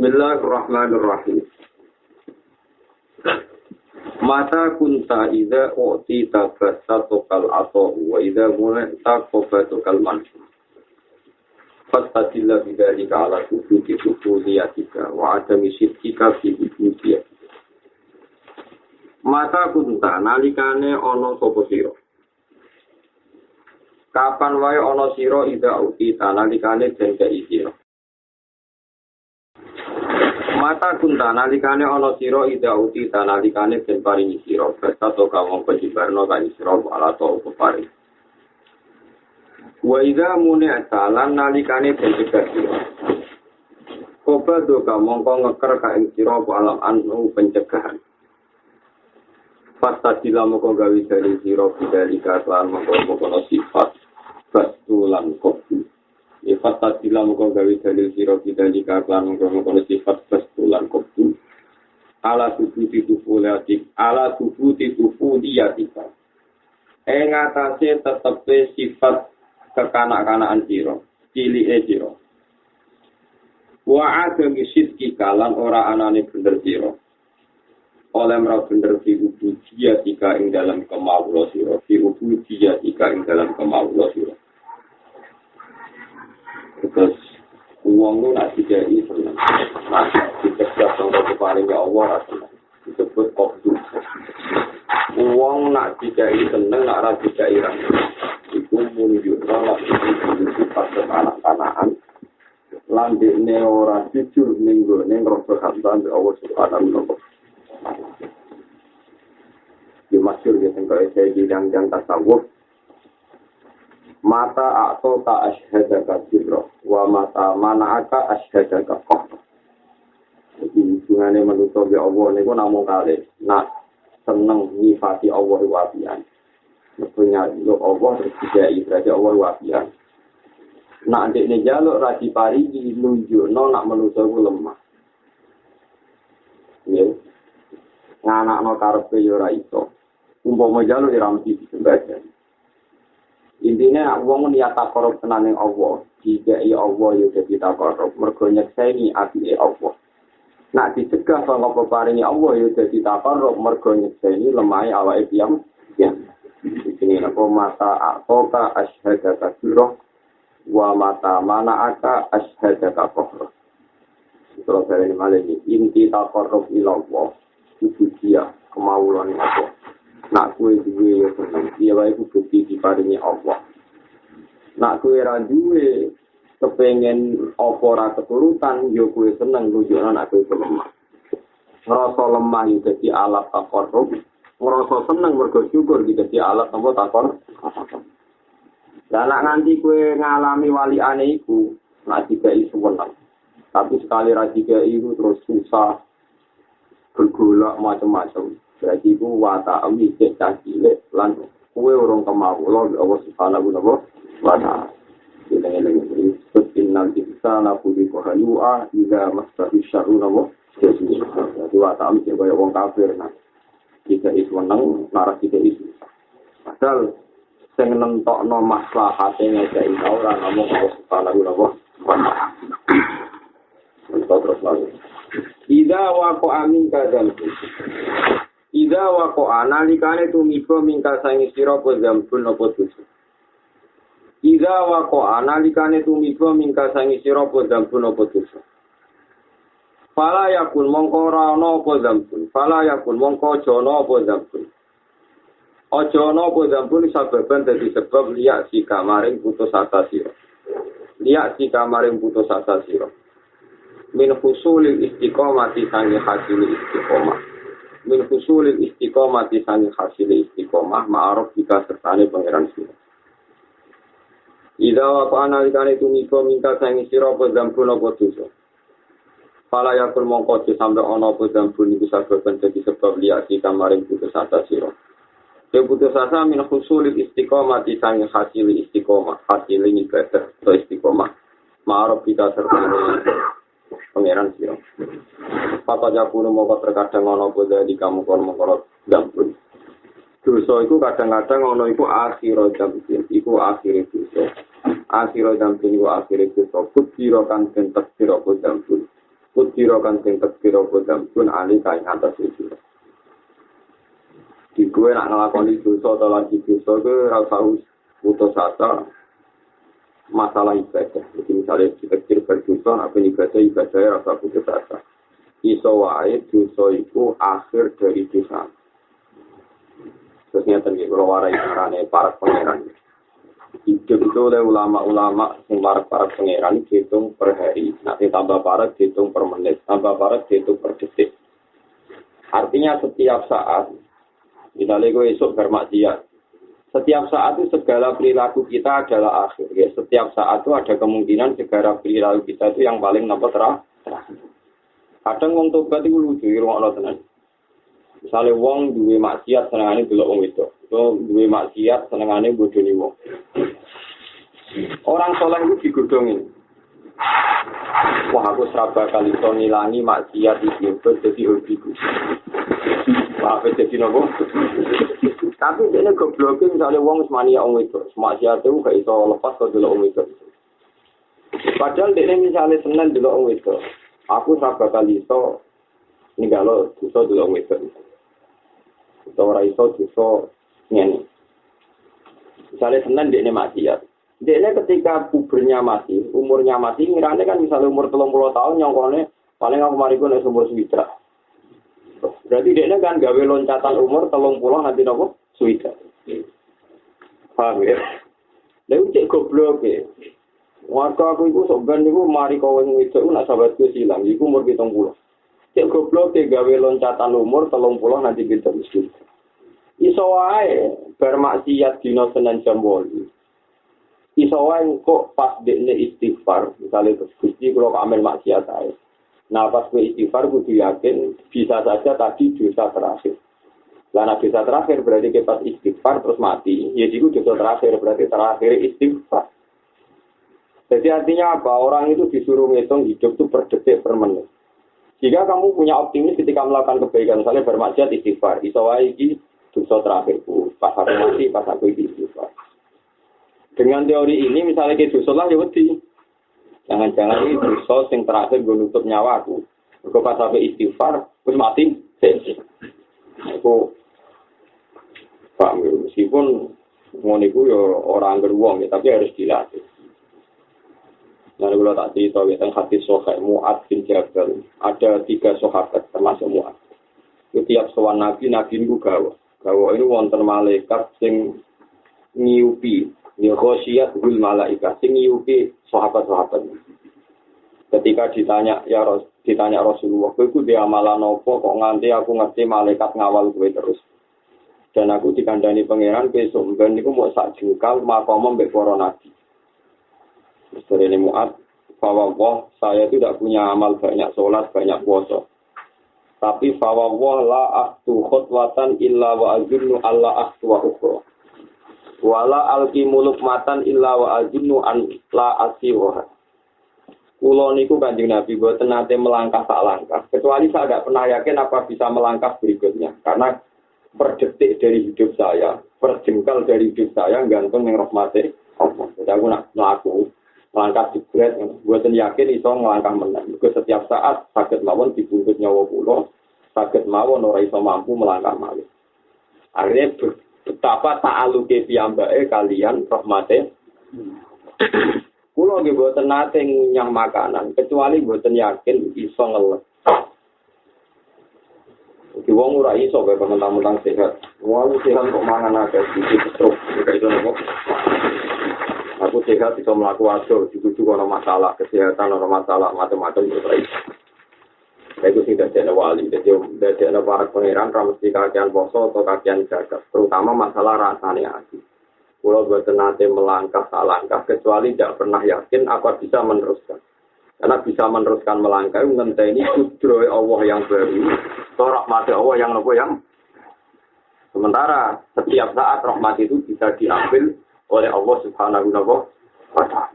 Bismillahirrahmanirrahim. Mata kunta idza u'tita fasatukal atau wa idza munta qafatukal mansur. Fastadilla bidzalika ala subuti subuliyatika wa adami sidqika fi ibutiyatika. Mata kunta nalikane ana sapa sira. Kapan wae ana sira idza u'tita nalikane den kei sira. Mata kunta nalikane ana sira ida uti nalikane den paringi sira basa to kawong pejibarno kan sira ala to peparing. Wa ida mune asalan nalikane den cegah sira. Koba do kawong ngeker ka ing sira alam anu pencegahan. Pasta sila moko gawe dari sira bidalika lan moko sifat bastulan kopi. Ifat sila moko gawe dalil sira bidalika lan moko sifat bastulan kopi. Ala tubuti tufu diatika. Ing atase tetepe sifat kekanak-kanakan sira, cilike sira. Wa adami sidqi kalan ora anane bener sira. Oleh mra bener fi ubudiyatika ing dalam kemawula sira, fi ubudiyatika ing dalam kemawula sira. Terus uang itu nak dikai senang, nak dicegah sampai kepaling ya Allah senang. Disebut qobdu. Uang nak dikai senang, nak rasa dikai rasa. Itu menunjukkan lah sifat kekanak-kanakan. Landeknya orang jujur minggu ini ngerasa kandang Allah Subhanahu wa Ta'ala. Di masyhur ya tengok saya bidang tasawuf. Mata atau tak asyhadaka sirro wa mata mana'aka asyhadaka qahra. Jadi hubungannya manusia ya Allah ini pun namung kali nak seneng nyifati Allah wafian. Maksudnya Allah terus dikei berarti Allah wafian. Nak ndekne jaluk ra diparingi nunjukno nak manusia ku lemah. Ya. Nganakno karepe yo ora iso. Umpama jaluk ora mesti disembah. Intinya wong niat takarub tenan ning Allah, jika ya Allah yo dadi takarub mergo nyekseni atine Allah. Nak dicegah saka peparingi Allah yo dadi takarub mergo nyekseni lemahe awake piyam. Ya. Iki napa mata atoka asyhadaka sirah wa mata mana'aka asyhadaka qahra. Terus dari malih inti takarub ila Allah. Itu dia kemauan Allah. Nak kue duwe ya seneng, dia wae bukti diparingi Allah. Nak kue ra duwe kepengen apa ora keturutan, yo kue seneng nunjukno nak kue lemah. Ngrasa lemah yo dadi alat takarrub, ngrasa seneng mergo syukur dadi alat apa takarrub. Lah nak nganti kue ngalami waliane iku, nak dikai seneng. Tapi sekali ra dikai iku terus susah bergolak macam-macam. Berarti ku wata mikir cacile lan kuwe urung kemawula Allah Subhanahu wa ta'ala. Dene seperti nanti kita nabi kohayua ida masahi syaruna wa jadi wata mikir kaya wong kafir nah. Kita iku meneng naras kita iku. Padahal sing nentokno maslahate ngekeki ora ngomong Allah Subhanahu wa ta'ala. Terus lagi. Ida waqo amin kadzal. Ida waqo analikane tumiba mingka sangi sira apa zambun apa dosa. Ida waqo analikane tumiba mingka sangi sira apa zambun apa dosa. Fala yakun mongko ora ana apa zambun. Fala yakun mongko aja ana apa zambun. Aja ana apa zambun sababan dadi sebab liya si kamaring putus asa sira. Liya si kamaring putus asa sira. Min husulil istiqomati sangi hasil istiqomah. Min husulil istiqomati sangi hasil istiqomah ma'aruf jika sertane pangeran sira. Ida wa analikane tumiko minta sangi sira apa zambun apa dosa. Fala yakul mongko sampe ana apa zambun iku sababan dadi sebab liati kamaring putus asa sira. Putus asa min husulil istiqomati sangi hasil istiqomah. Hasil ibadah atau istiqomah. Ma'aruf jika sertane pangeran sira. Papa japuno moko terkadang ana apa dadi kamu kon mengkorot gampun. Dosa iku kadang-kadang ana iku akhir jampin, iku akhir dosa. Akhir jampin iku akhir dosa. Kutiro kan ten takdir apa jampun. Kudira kan sing tekira bodam pun ali kain atas itu. Di gue nak ngelakoni dosa atau lagi dosa ke rasa putus asa masalah ibadah. Jadi misalnya kecil berdosa, apa ibadah rasa putus asa. Iso wae dosa itu akhir dari dosa. Terusnya tadi kalau warai karena para pangeran. Hidup itu oleh ulama-ulama yang para pangeran dihitung per hari. Nanti tambah para dihitung per menit, tambah para dihitung per detik. Artinya setiap saat, misalnya gue esok bermaksiat, setiap saat itu segala perilaku kita adalah akhir. Ya. Setiap saat itu ada kemungkinan segala perilaku kita itu yang paling terakhir. Kadang wong tobat itu lucu, rumah tenan. Misalnya wong duwe maksiat senengane delok wong itu. Duwe maksiat senengane bodoni wong. Orang soleh itu digodhongi. Wah aku seraba kali iso ngilangi maksiat iki jadi hobiku. Wah jadi nopo? Tapi dene gobloke misalnya wong semania wong itu. Maksiat itu gak iso lepas kok delok wong itu. Padahal dene misalnya seneng delok wong itu. Aku seraba kali iso ninggalo dosa delok wong itu. Ora iso dosa ngene. Misalnya seneng dekne maksiat. Dekne ketika pubernya masih, umurnya masih, ngirane kan misalnya umur 30 tahun nyongkone paling aku mariku nek umur 20. Berarti dekne kan gawe loncatan umur 30 nanti nopo? 20. Paham ya? Lha cek goblok e. Warga aku iku sok ben niku mari kowe wedok nak sahabatku silang iku umur 70. Cek goblok e gawe loncatan umur 30 nanti kita mesti. Iso wae bermaksiat dina Senin jam 8. Iso wae kok pas dekne istighfar, misale Gusti kula kok amel maksiat ae. Nah pas kowe istighfar kudu yakin bisa saja tadi dosa terakhir. Lah nek dosa terakhir berarti ke pas istighfar terus mati. Ya iku dosa terakhir berarti terakhir istighfar. Jadi artinya apa? Orang itu disuruh ngitung hidup itu per detik per menit. Jika kamu punya optimis ketika melakukan kebaikan, misalnya bermaksiat istighfar, iso wae iki dosa terakhirku, pas aku mati, pas aku istighfar. Dengan teori ini, misalnya ke dosa lah ya wedi. Jangan-jangan ini dosa yang terakhir gue nutup nyawaku. Kalau pas aku istighfar, terus mati, aku paham ya, meskipun ngoniku ya orang beruang ya, tapi harus dilatih. Nah, kalau tak cerita tentang hadis Sahih Mu'ad bin Jabal, ada 3 sahabat termasuk Mu'ad. Setiap sowan nabi niku gawa. Gawa ini wonten malaikat sing ngiupi, ya khosiyat bil malaikat sing ngiupi sahabat-sahabat. Ketika ditanya Rasulullah, kowe ku dia amalan apa kok nganti aku ngerti malaikat ngawal kowe terus. Dan aku dikandani pangeran besok ben niku mau sak jengkal makom mbek para nabi. Dari Mu'ad, fawwah saya tidak punya amal banyak sholat, banyak puasa. Tapi fawwah la ahtu khutwatan illa wa azunnu alla ahtu wa ukhra. Wala alki muluk matan illa wa azunnu an la asiroha. Kulo niku Kanjeng Nabi boten nate melangkah sak langkah. Kecuali saya tidak pernah yakin apa bisa melangkah berikutnya. Karena per detik dari hidup saya, per jengkal dari hidup saya, gantung yang rahmati Allah. Jadi aku nak melaku. Langkah jebret, buatan yakin iso ngelangkah menang. Because setiap saat sakit mawon dibuntut nyawa kula, sakit mawon ora iso mampu melangkah malih. Akhirnya betapa ta'aluke piyambake kalian rahmate. Kula nggih boten nate nyang makanan, kecuali boten yakin iso ngelek. Di wong ora iso kaya mentang-mentang sehat. Wong sehat kok mangan akeh iki terus itu nopo. Aku sehat bisa melakukan aso, juga ada masalah kesehatan, ada masalah macam-macam itu. Itu tidak ada wali, jadi tidak ada para pangeran, mesti kakian poso atau kakian jaga, terutama masalah rasanya hati. Kalau buat nanti melangkah tak langkah, kecuali tidak pernah yakin apa bisa meneruskan. Karena bisa meneruskan melangkah, ngenteni kudroy Allah yang baru, atau rahmat Allah yang nopo yang. Sementara setiap saat rahmat itu bisa diambil oleh Allah Subhanahu wa ta'ala.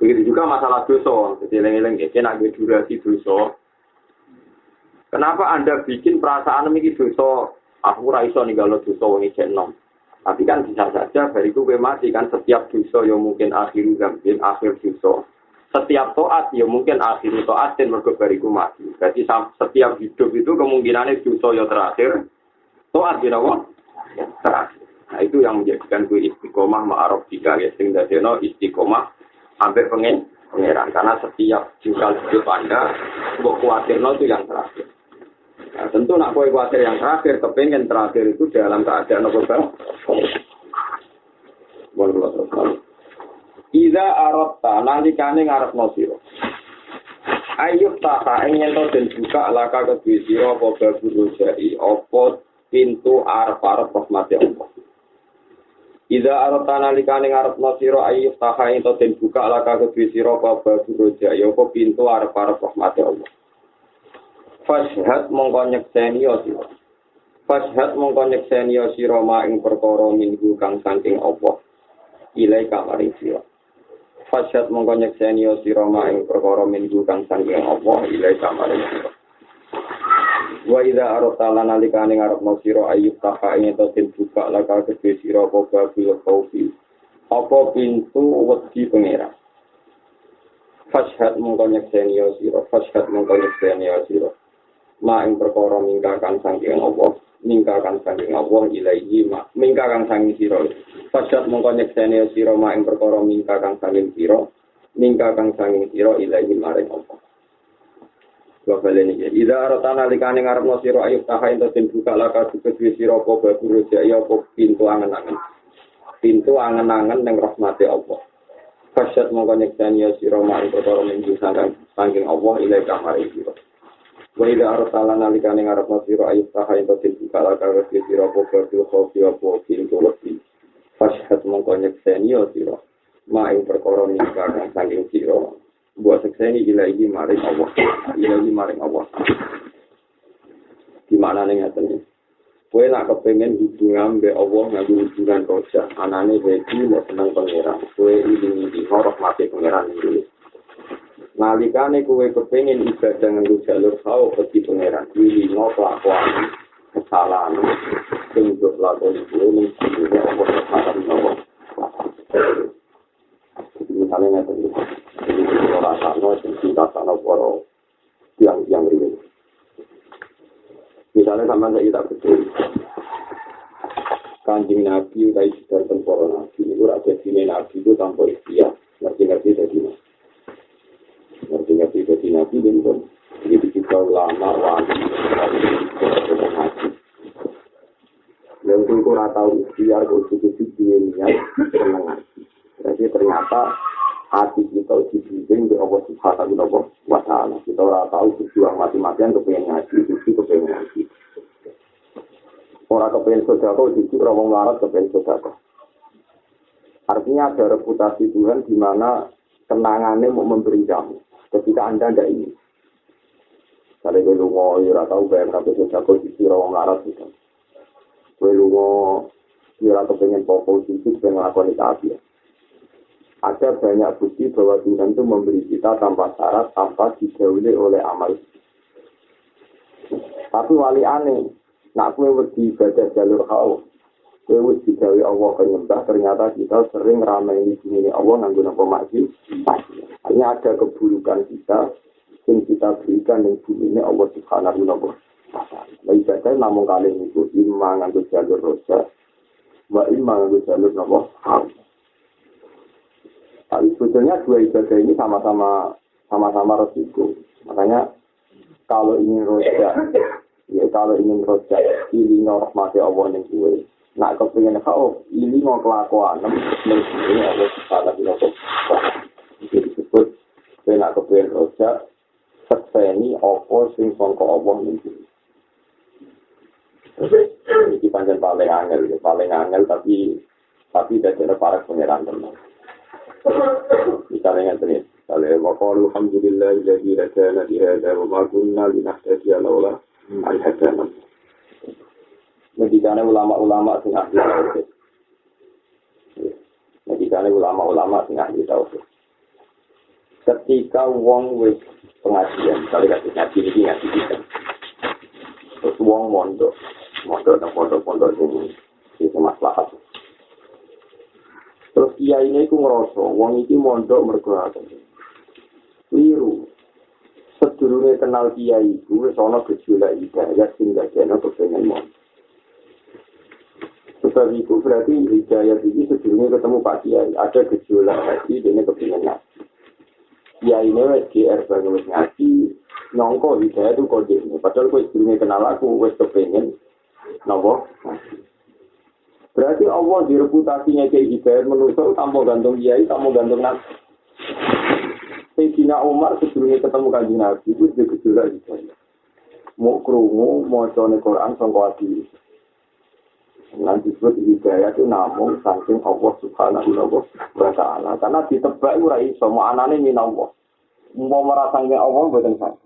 Begitu juga masalah dosa. Jadi eling-eling nak durasi dosa. Kenapa Anda bikin perasaan iki dosa? Aku ora iso ninggalo dosa wong isih enom. Tapi kan bisa saja bariku kowe mati kan setiap dosa yang mungkin akhir dosa. setiap taat ya mungkin akhir taatin mergo bariku mati. Jadi setiap hidup itu kemungkinannya dosa ya terakhir, taat ya apa? Terakhir. Nah itu yang menjadikan gue istiqomah ma'aruf jika ya sing dadeno istiqomah hampir pengeran karena setiap jengkal hidup Anda mbok kuatirno itu yang terakhir. Nah, tentu nak kowe kuatir yang terakhir, kepengen terakhir itu dalam keadaan apa bang? Wallahu a'lam. Iza aratta nalikane ngarepno sira. Ayub taka ingin to den buka laka kedue sira apa babur jai apa pintu arep-arep rahmat Allah. Iza aratta nalikane ngarepno sira Ayub taka ingin to den buka laka kedue sira apa babur jai apa pintu arep-arep rahmat Allah. Fashhad mongko nyekseni sira. Fashhad mongko nyekseni sira ma ing perkara minggu kang saking Allah. Ilai kamaring sira. Fashhad mongko nyekseni sira ma ing perkara minggu kang saking Allah ilai kamaring sira. Wa idza arata lana likane ngarepno sira Ayub taka ing to den buka laka kedhe sira apa babul khaufi. Apa pintu wedi pangeran. Fashhad mongko nyekseni sira. Fashhad mongko nyekseni sira. Ma ing perkara mingkakan saking Allah mingkakan saking Allah ilaihi ma mingkakan saking sira fasad mongko nyekseni sira ma ing perkara mingkakan saking sira ilaihi maring Allah wa baleni ida ratana likane ngarepno sira Ayub taha ento den buka laka kedhe sira apa babur jaya apa pintu angen-angen ning rahmate Allah fasad mongko nyekseni sira ma ing perkara mingkakan saking Allah ilaihi maring sira. Wa idza arsala nalikane ngarepno sira Ayub taha ento den buka laka kedhe sira apa babul khaufi apa pintu wedi. Fashhad mongko nyekseni sira ma ing perkara mingkakan saking sira buat sekseni ilahi maring Allah di mana ning ngaten kowe nak kepengin hubungan mbek Allah nganggo hubungan roja anane wedi mau seneng pangeran kowe iki horok mati pangeran iki nalikane kowe kepengin ibadah nganggo jalur kau wedi pangeran iki nglakuan kesalahan sing lakoni kuwi mesti Allah subhanahu wa ta'ala. Misalnya nanti orang-orang cinta sama orang yang ini. Misalnya sama saya kita betul. Kanjeng Nabi dari sekitar tempur Nabi itu raja sini Nabi itu tanpa ikhtiar. Ngerti-ngerti jadi Nabi dan begitu juga ulama wali yang itu rata ikhtiar konstitusi dunia senang. Jadi ternyata hati kita dibimbing oleh Allah Subhanahu wa ta'ala. Kita ora tahu berjuang mati-matian kepengen ngaji, kepengen ngaji. Orang kepengen sedekah, justru orang melarat kepengen sedekah. Artinya ada reputasi Tuhan di mana kenangannya mau memberi kamu. Ketika Anda tidak ini. Kalau gue lungo, ora tahu bayar kabeh sedekah justru orang melarat gitu. Gue lungo, ora kepengen pokok justru pengen ngelakuin itu. Ada banyak bukti bahwa Tuhan itu memberi kita tanpa syarat, tanpa didahului oleh amal. Tapi wali aneh, nak kue wedi ibadah jalur kau, kue wedi didahului Allah penyembah, ternyata kita sering ramai di sini Allah nganggo napa maksi. Hanya ada keburukan kita, yang kita berikan yang bumi ini Allah Subhanahu wa ta'ala. Ibadah namun kali itu imma nganggo jalur roja, wa imma nganggo jalur napa kau. Tapi sebetulnya dua ibadah ini sama-sama resiko. Makanya kalau ingin roja, pilih rahmati Allah yang gue. Nak kepingin kau, ini mau kelakuan, ini Allah Subhanahu wa ta'ala. Itu disebut, nak kepingin roja, sekseni apa sing sangka Allah yang gue. Ini panjang paling angel tapi dari para pengeran teman. Misalnya ini, kalau waqalu alhamdulillahilladzi hadana li hadza wa ma kunna linahtadiya laula an hadana. Medikane ulama-ulama sing ahli tauhid. Ketika wong wis pengajian, kalau ngaji iki kita. Terus wong mondok sing maslahat. Terus kiai ini aku ngerasa, wong iki mondok mergo Liru. Sedurunge kenal kiai iku wis ana gejolak hidayah sing dadekno kepengen mon. Sebab itu berarti hidayah ini sedurunge ketemu Pak Kiai, ada gejolak hati dene kepengen ngaji. Kiai ini wis GR banget wis ngaji, nyongko hidayah itu kode ini. Padahal kowe sedurunge kenal aku wis kepengen napa? Berarti Allah di reputasinya kayak hidayah manusia tanpa gantung kiai, tanpa gantung nabi. Sayyidina Umar sebelumnya ketemu Kanjeng Nabi itu dia gejolak hidayah. Mau krungu, mau macane Quran sangka ati. Nanti disebut hidayah itu namun saking Allah Subhanahu wa ta'ala. Karena ditebak ora iso, mau anane min Allah. Umpama rasane Allah mboten sak.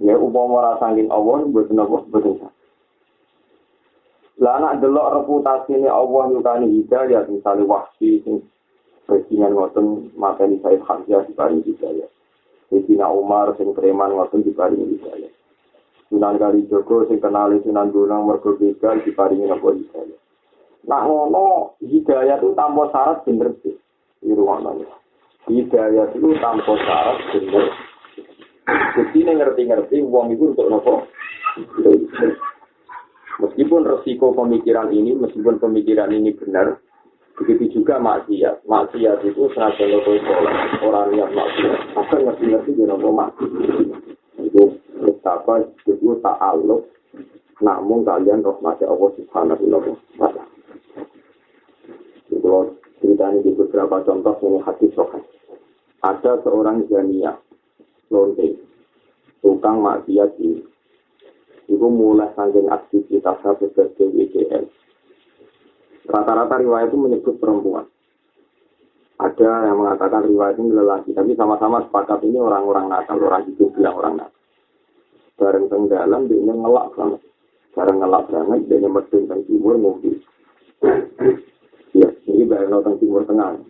Ya umpama rasane Allah mboten apa mboten sak. Lah anak delok reputasine Allah nyukani hidayah misalnya Wahsy sing presiden ngoten mateni Said Hamzah diparingi hidayah. Sayyidina Umar sing preman ngoten diparingi hidayah. Sunan Kalijaga sing kenali Sunan Bonang mergo begal diparingi napa hidayah. Nah ngono hidayah itu tanpa syarat bener sih. Iku ngono. Hidayah itu tanpa syarat bener. Jadi ngerti-ngerti wong iku untuk napa? Meskipun resiko pemikiran ini, meskipun pemikiran ini benar, begitu juga maksiat. Maksiat itu senajan orang yang maksiat. Maka ngerti-ngerti dia nopo maksiat. Itu betapa itu ta'aluk. Namun kalian rahmati Allah Subhanahu wa ta'ala. Kalau ceritanya di beberapa contoh ini hadis sahih. Ada seorang zaniyah, lonte, tukang maksiat ini. Itu mulai saking aktivitasnya sebagai WGL. Rata-rata riwayat itu menyebut perempuan. Ada yang mengatakan riwayat ini lelaki, tapi sama-sama sepakat ini orang-orang nakal, orang itu bilang orang nakal. Bareng tenggelam, dia ngelak banget. Bareng ngelak banget, dia medun teng timur mobil. Ya, ini bareng teng timur tengah.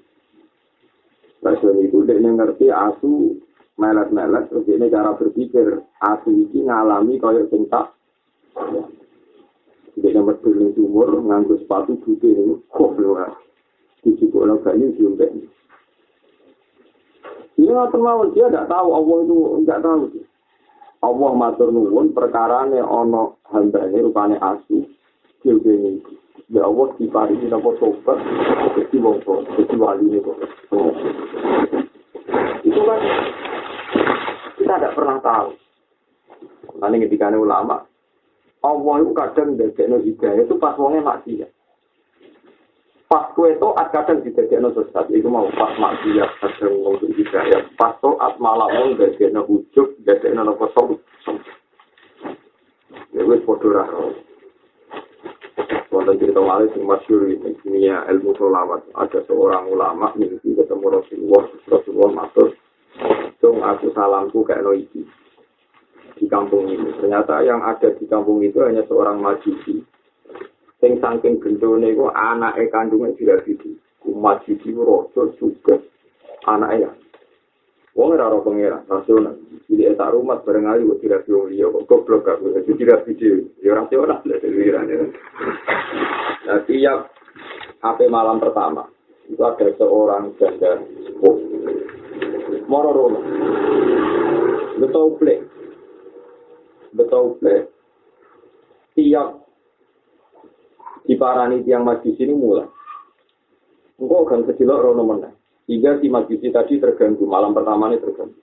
Pasal itu dia ngerti asu melet-melet, terus ini cara berpikir asu ini ngalami kaya sing tak. Dia medun teng timur, nganggo sepatu putih ini, kok luar. Dijubukno banyu diombek. Dia nggak tahu, dia tidak tahu, Allah itu tidak tahu. Allah matur nuwun perkarane ana hambane rupane asu. Diombeni. Ya Allah diparingi napa tobat, dadi wong kok, dadi wali kok. Itu kan kita tidak pernah tahu. Nanti ketika ulama, Allah itu kadang ndadekno hidayah itu pas wonge maksiat. Pas kue to'at kadang didadekno sesat, itu mau pas maksiat kadang ngomong hidayah. Pas to'at malah mau ndadekno ujub, ndadekno napa sok. Ya wis padha ra. Wonten cerita malih sing masyhur ini dunia ilmu sholawat. Ada seorang ulama mimpi ketemu Rasulullah matur, "Cung aku salamku kayak iki di kampung ini." Ternyata yang ada di kampung itu hanya seorang majusi. Sing saking gendone iku anake kandunge dirabiti. Majusi raja juga anake ya. Wong ora ora pengira, rasional. Jadi tak rumah bareng ayu kok dirabi wong liya kok goblok gak kuwi. Jadi dirabi dhewe. Ya rasional lho dhewe. Nah, tiap HP malam pertama itu ada seorang janda sepuh. Moro rono. Betul plek. Tiap diparani tiang majlis ini mulai. Engkau kan kecil rono menang. Hingga si majusi tadi terganggu, malam pertama ini terganggu.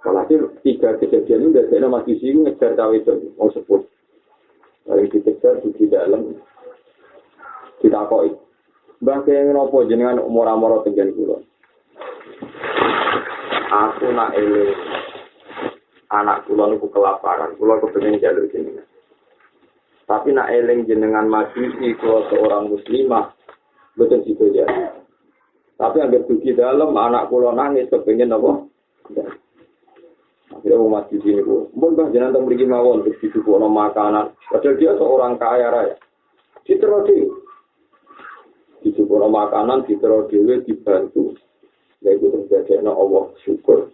Walhasil 3 kejadian ini udah majusi ini ngejar cawe itu, mau sebut. Dari dikejar di dalam, ditakoi. Mbah kaya ngopo jenengan umur-umur tenggen kula. Aku nak eling anak kula niku kelaparan, kula kepengin jalur jenengan. Tapi nak eling jenengan majusi kula seorang muslimah, betul situ ya. Tapi agar dugi dalam anak kula nangis kepengin apa? Akhirnya mau mati sini bu. Mbak jangan tentang pergi mawon terus disuguhno makanan. Padahal dia seorang kaya raya. Diterodi. Disuguhno makanan, diterodi, dibantu. Yaitu terjadi Allah syukur.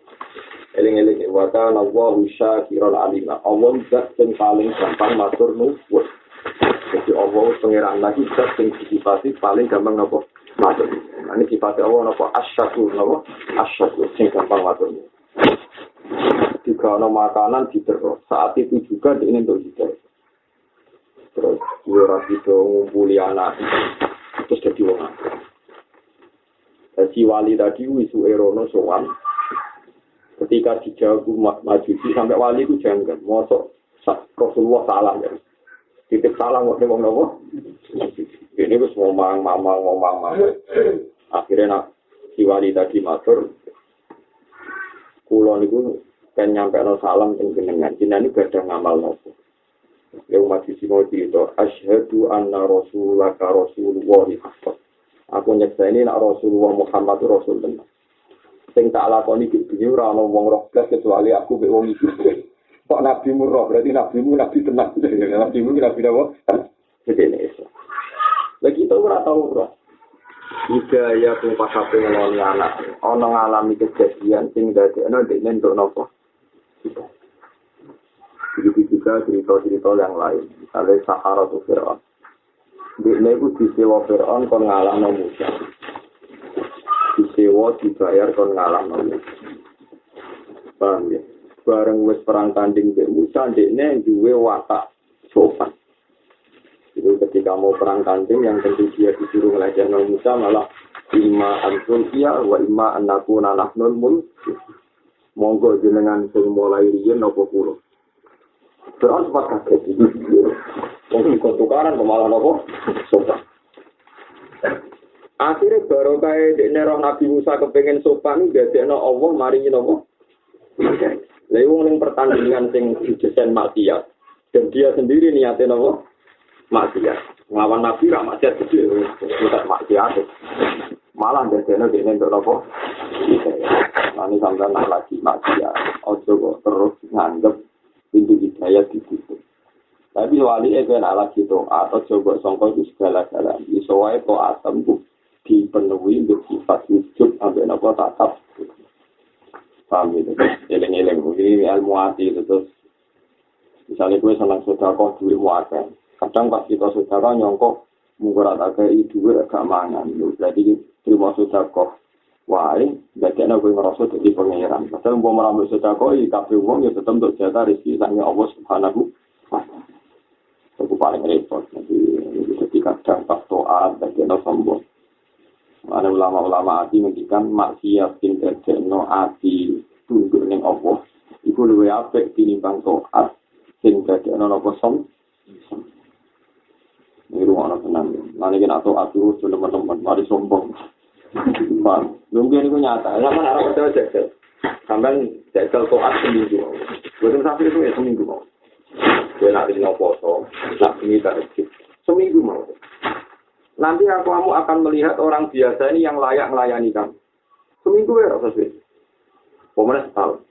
Eling-eling wa kana Allahu syakiran alima. Allah zat sing paling gampang matur nuwun. Jadi Allah pangeran lagi zat sing disifati paling gampang napa? Matur. Ini sifatnya Allah napa asyakur napa asyakur sing gampang matur. Jika ada makanan diterus saat itu juga ingin untuk hidayah. Terus dia itu ngumpuli anak terus jadi orang. Si wali tadi wisu erono sowan. Ketika dijawab majusi sampai wali itu jangan mosok Rasulullah salah ya. Titip salam waktu wong nopo. Ini wis ngomong mamang. Akhirnya nak si wali tadi matur kula niku kan nyampekno salam teng jenengan. Jenengan niku badhe ngamal nopo. Ya umat simo itu asyhadu anna rasulaka rasulullah haqqan. Aku nyekseni nak Rasulullah Muhammad Rasulullah. Sing tak lakoni iki ora ana wong roh kecuali aku mek wong iki. Kok nabi murah berarti nabimu nabi tenang. Nabimu nabi apa? Jadi ini Islam. Lagi itu ora tahu bro. Hidayah pun pas sampai ngeloni anak. Ono ngalami kejadian sing dadekno dekne entuk napa? Begitu juga cerita-cerita yang lain. Misalnya Sahara atau Fir'aun. Dekne iku disewa Fir'aun kon ngalahno Musa. Disewa dibayar kon ngalahno Musa. Paham ya? Bareng wis perang tanding mbek Musa dekne duwe watak sopan. Itu ketika mau perang tanding yang tentu dia disuruh ngelajahno Musa malah imma antum iya wa imma annakuna nahnul mulk. Monggo jenengan sing mulai riyen napa kula. Terus sempat kaget itu. Wong ikut tukaran malah napa? Sopan. Akhirnya baru kae dekne roh Nabi Musa kepengin sopan dadekno Allah maringi napa? Lha wong ning pertandingan sing didesain maksiat dan dia sendiri niatnya napa? Maksiat. Nglawan Nabi ra maksiat gede, bukan maksiat. Malah dadekno dekne untuk napa? Ini sampeyan lagi maksiat. Ojo kok terus nganggep pintu hidayah ditutup. Tapi wali itu yang ala gitu, atau coba songkok itu segala-galanya. Iso wae kok asam dipenuhi untuk sifat wujud sampai nopo tatap. Paham gitu? Eleng-eleng, ini ilmu hati itu terus. Misalnya gue senang sedekah duit muatan. Kadang pas kita sedekah nyongkok mungkurat agak itu agak mangan. Jadi terima sedekah. Wah, dadekno kowe ngrasa dadi pangeran. Padahal umpama meramu sedekah iki kabeh wong ya tetep untuk jatah rezeki sange Allah Subhanahu wa taala. Itu paling repot. Jadi kadang pas doa dadekno sombong. Ada ulama-ulama ati ngendikan maksiat sing dadekno ati tunduk ning Allah iku luwih apik tinimbang taat sing dadekno napa sombong. Ini ruang tenang. Nanti kita taat terus teman-teman mari sombong. Bang, mungkin itu nyata. Sama arah percaya jajal. Sampai jajal toat seminggu. Betul sampai itu ya seminggu mau. Dia nak ini poso, nak ini tarikh. Seminggu mau. Nanti kamu akan melihat orang biasa ini yang layak melayani kamu. Seminggu ya rasa sih. Pemenang setahun.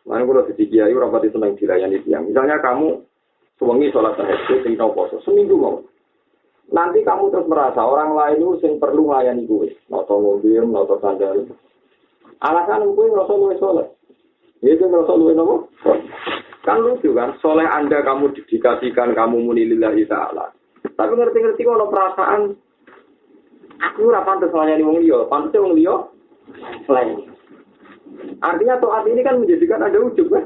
Mana kalau jadi kiai rapati senang dilayani dia. Misalnya kamu suwengi sholat tahajud, tinggal poso. Seminggu mau. Nanti kamu terus merasa orang lain itu yang perlu melayani gue. Noto mobil, noto sandal. Alasan gue ngerasa luwe soleh. Itu ngerasa luwe apa? Kan lucu kan, soleh Anda kamu didikasikan, kamu muni lillahi ta'ala. Tapi ngerti-ngerti kalau perasaan, aku ora pantes melayani wong liya, pantes wong liya lain. Artinya taat ini kan menjadikan ada ujub kan.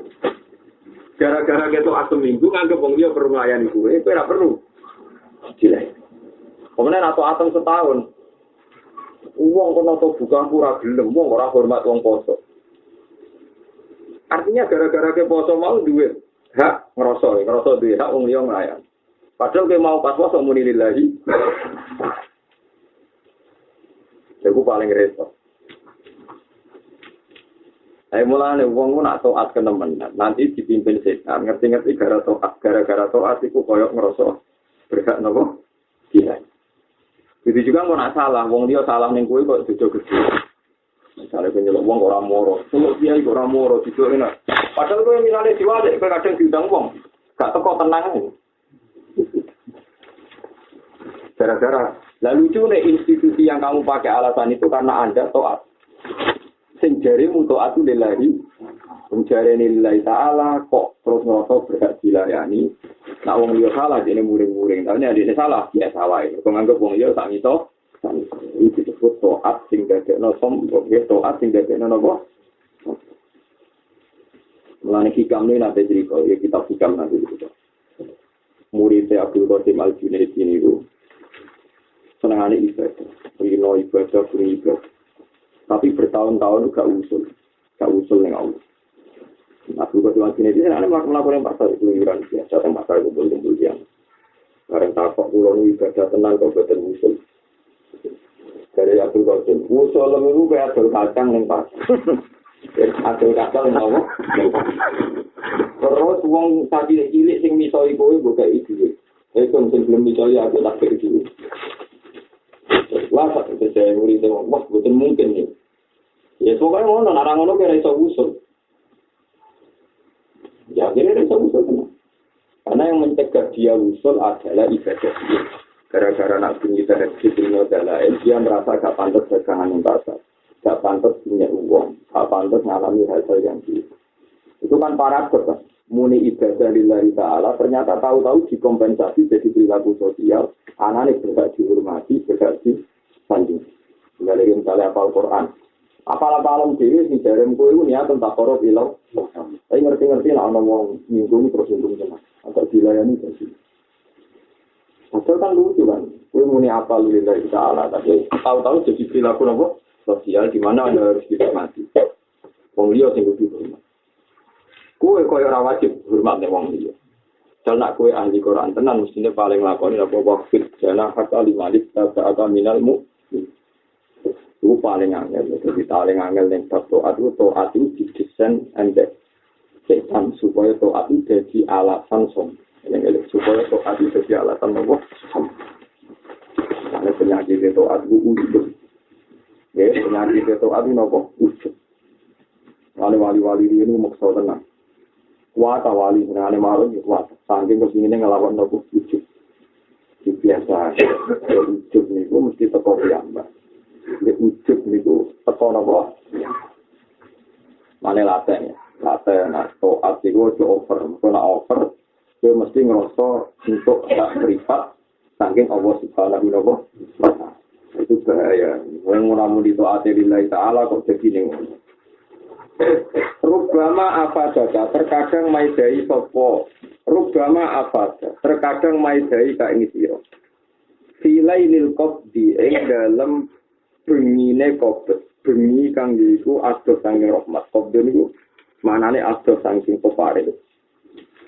Gara-gara kita taat seminggu, nganggep wong liya perlu melayani gue, itu ora perlu. Jelek. Kemudian atau atom setahun, uang kono atau buka pura gelem, uang ora hormat uang poso. Artinya gara-gara ke poso mau duit, hak ngerosoi duit, hak uang liang raya. Padahal ke mau pas poso muni lillahi, itu paling repot. Saya mulai uang pun atau at kenemen, nanti dipimpin setan, ngerti-ngerti gara-gara toat itu koyok ngerosok berhak nopo, tidak. Itu juga mau nak salah, wong dia salah ning kowe kok jojo gede. Misalnya kowe nyeluk wong ora moro, nyeluk dia iku ora moro dijogo enak. Padahal kowe milane diwale kowe kadang diundang wong, gak teko tenang. Gara-gara lalu lucu nih institusi yang kamu pakai alasan itu karena Anda taat. Sing jarimu taat itu lillahi, menjareni lillahi ta'ala kok terus ngerasa berhak dilayani. Nah, wong liya salah dene muring-muring. Tapi nek dene salah, ya salah. Kok nganggep wong liya sak itu. Itu. disebut taat sing dadekno sombong, taat sing dadekno napa? Mulane hikam ini nanti cerita, ya kitab hikam nanti cerita. Muridnya Abdul Qasim Al-Junaid ini itu senangane ibadah, rino ibadah, beribadah. Tapi bertahun-tahun gak usul yang Allah. Abdul Qasim Al-Junaid ini ada melakukan yang pasal keluyuran biasa, yang pasal kumpul-kumpul yang bareng takok pulau ibadah tenang kau betul usul. Dari Abdul Qasim, usul itu kayak adol kacang yang pasal. Adol kacang yang Allah. Terus wong cilik sing misoi kowe mbok gak iki. Itu sing belum misoi aku tak kira iki. Lah sak saya murid wah betul mungkin nih. Ya pokoknya ngono nek ngono kira iso usul. Ya kira iso usul tenan. Karena yang mencegah dia usul adalah ibadah dia. Gara-gara nak bunyi terhadap dunia dalail, dia merasa gak pantas dagangan yang pasar. Gak pantas punya uang. Gak pantas mengalami hal-hal yang gitu. Itu kan paradoks kan. Muni ibadah lillahi ta'ala, ternyata tahu-tahu dikompensasi jadi perilaku sosial. Anaknya berhak dihormati, berhak disanjung. Misalnya hafal Quran. Apal-apalan diri, si jaremku itu niat tentang korup ilau. Tapi ngerti-ngerti lah, ngomong nyinggung terus nyinggung tenang. Atau dilayani terus. Padahal kan lucu kan. Kue muni apal lillahi ta'ala. Tapi tahu-tahu jadi perilaku sosial, di mana Anda harus dihormati. Wong liya sing kudu hormat. Kue koyo ora wajib hormat nek wong liya. Dal nak kue ahli Quran tenan mestine paling lakoni apa waqfid jana hak alimalik ta'ata minal mu'min. Itu paling angel, jadi paling angel ning bab taat itu didesain ende. Setan supaya taat itu jadi alasan supaya taat itu jadi alasan apa? Karena penyakit taat itu ujub. Ya, penyakit taat itu apa? Ujub. Wali-wali ini maksa tenang. Kuat wali senengane marung kuat. Saking kepingine ngelawan nopo ujug. Iki biasa. Ujug niku mesti teko piyambak. Nek ujug niku teko napa? Mane latih ya. Latih nak taat iku ojo over. Kena over, kowe mesti ngrasa untuk tak privat saking Allah Subhanahu wa taala. Itu bahaya. Wong ora muni taat lillahi ta'ala kok jadi ning Rubama afadaka terkadang maidai sopo. Rubama afada terkadang maidai ka ing sira. Filailil qabdi ing dalem bengine qabd. Bengi kang iku adoh saking rahmat. Qabd niku manane adoh saking peparing.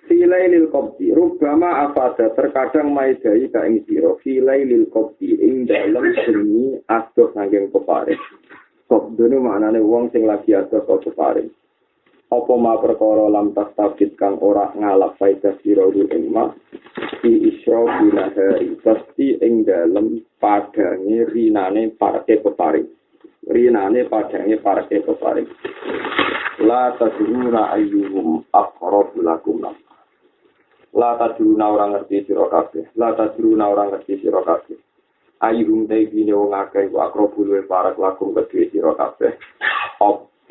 Filailil qabdi rubama afada terkadang maidai ka ing sira. Filailil qabdi ing dalem bengi adoh saking peparing. Kok dene maknane wong sing lagi ada kok keparing. Apa ma perkara lam tastabit kang ora ngalap faedah sira ing ma di isra binahari pasti ing dalem padange rinane parke peparing. Rinane padange parke peparing. La tadruna ayyuhum aqrabu lakum. La tadruna orang ngerti sira kabeh. La tadruna orang ngerti sira kabeh. Ayuhum taibine wong akeh ku akrobul we parak lakum kedue sira kabeh.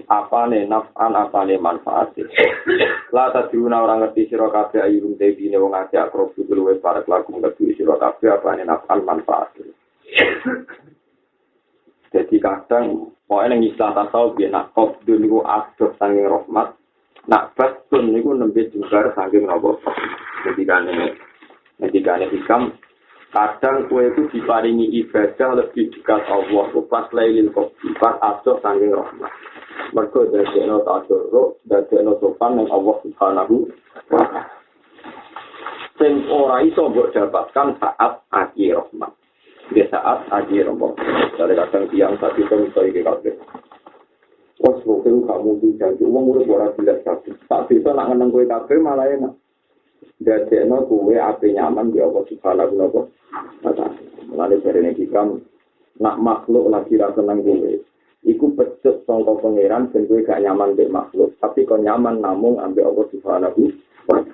Apane naf'an apane manfaat. La tadruna orang ngerti sira kabeh ayuhum taibine wong akeh akrobul we parak lakum kedue sira kabeh apane naf'an manfaat. Jadi kadang pokoke ning istilah tasawuf ya nak qabdun niku adoh saking rahmat. Nak batun niku nembe jembar saking napa. Ketikane hikam kadang kue itu diparingi ibadah lebih dekat Allah. Pas lailil qabdi, pas adoh saking rahmat. Mergo dadekno tadarruk, dadekno sopan ning Allah Subhanahu wa taala. Sing ora iso mbok dapatkan saat akhir rahmat. Di saat akhir rahmat. Dari kadang tiang tadi itu iso iki kabeh. Wes kok kamu dijanji wong urip ora jelas kabeh. Tak bisa nak ngeneng kowe kabeh malah enak. Dadekno kowe ape nyaman di Allah Subhanahu wa taala. Mulane jarene hikam nak makhluk lagi ra seneng kowe. Iku pecut sangka pangeran ben kowe gak nyaman mbek makhluk, tapi kon nyaman namung ambek Allah Subhanahu wa taala.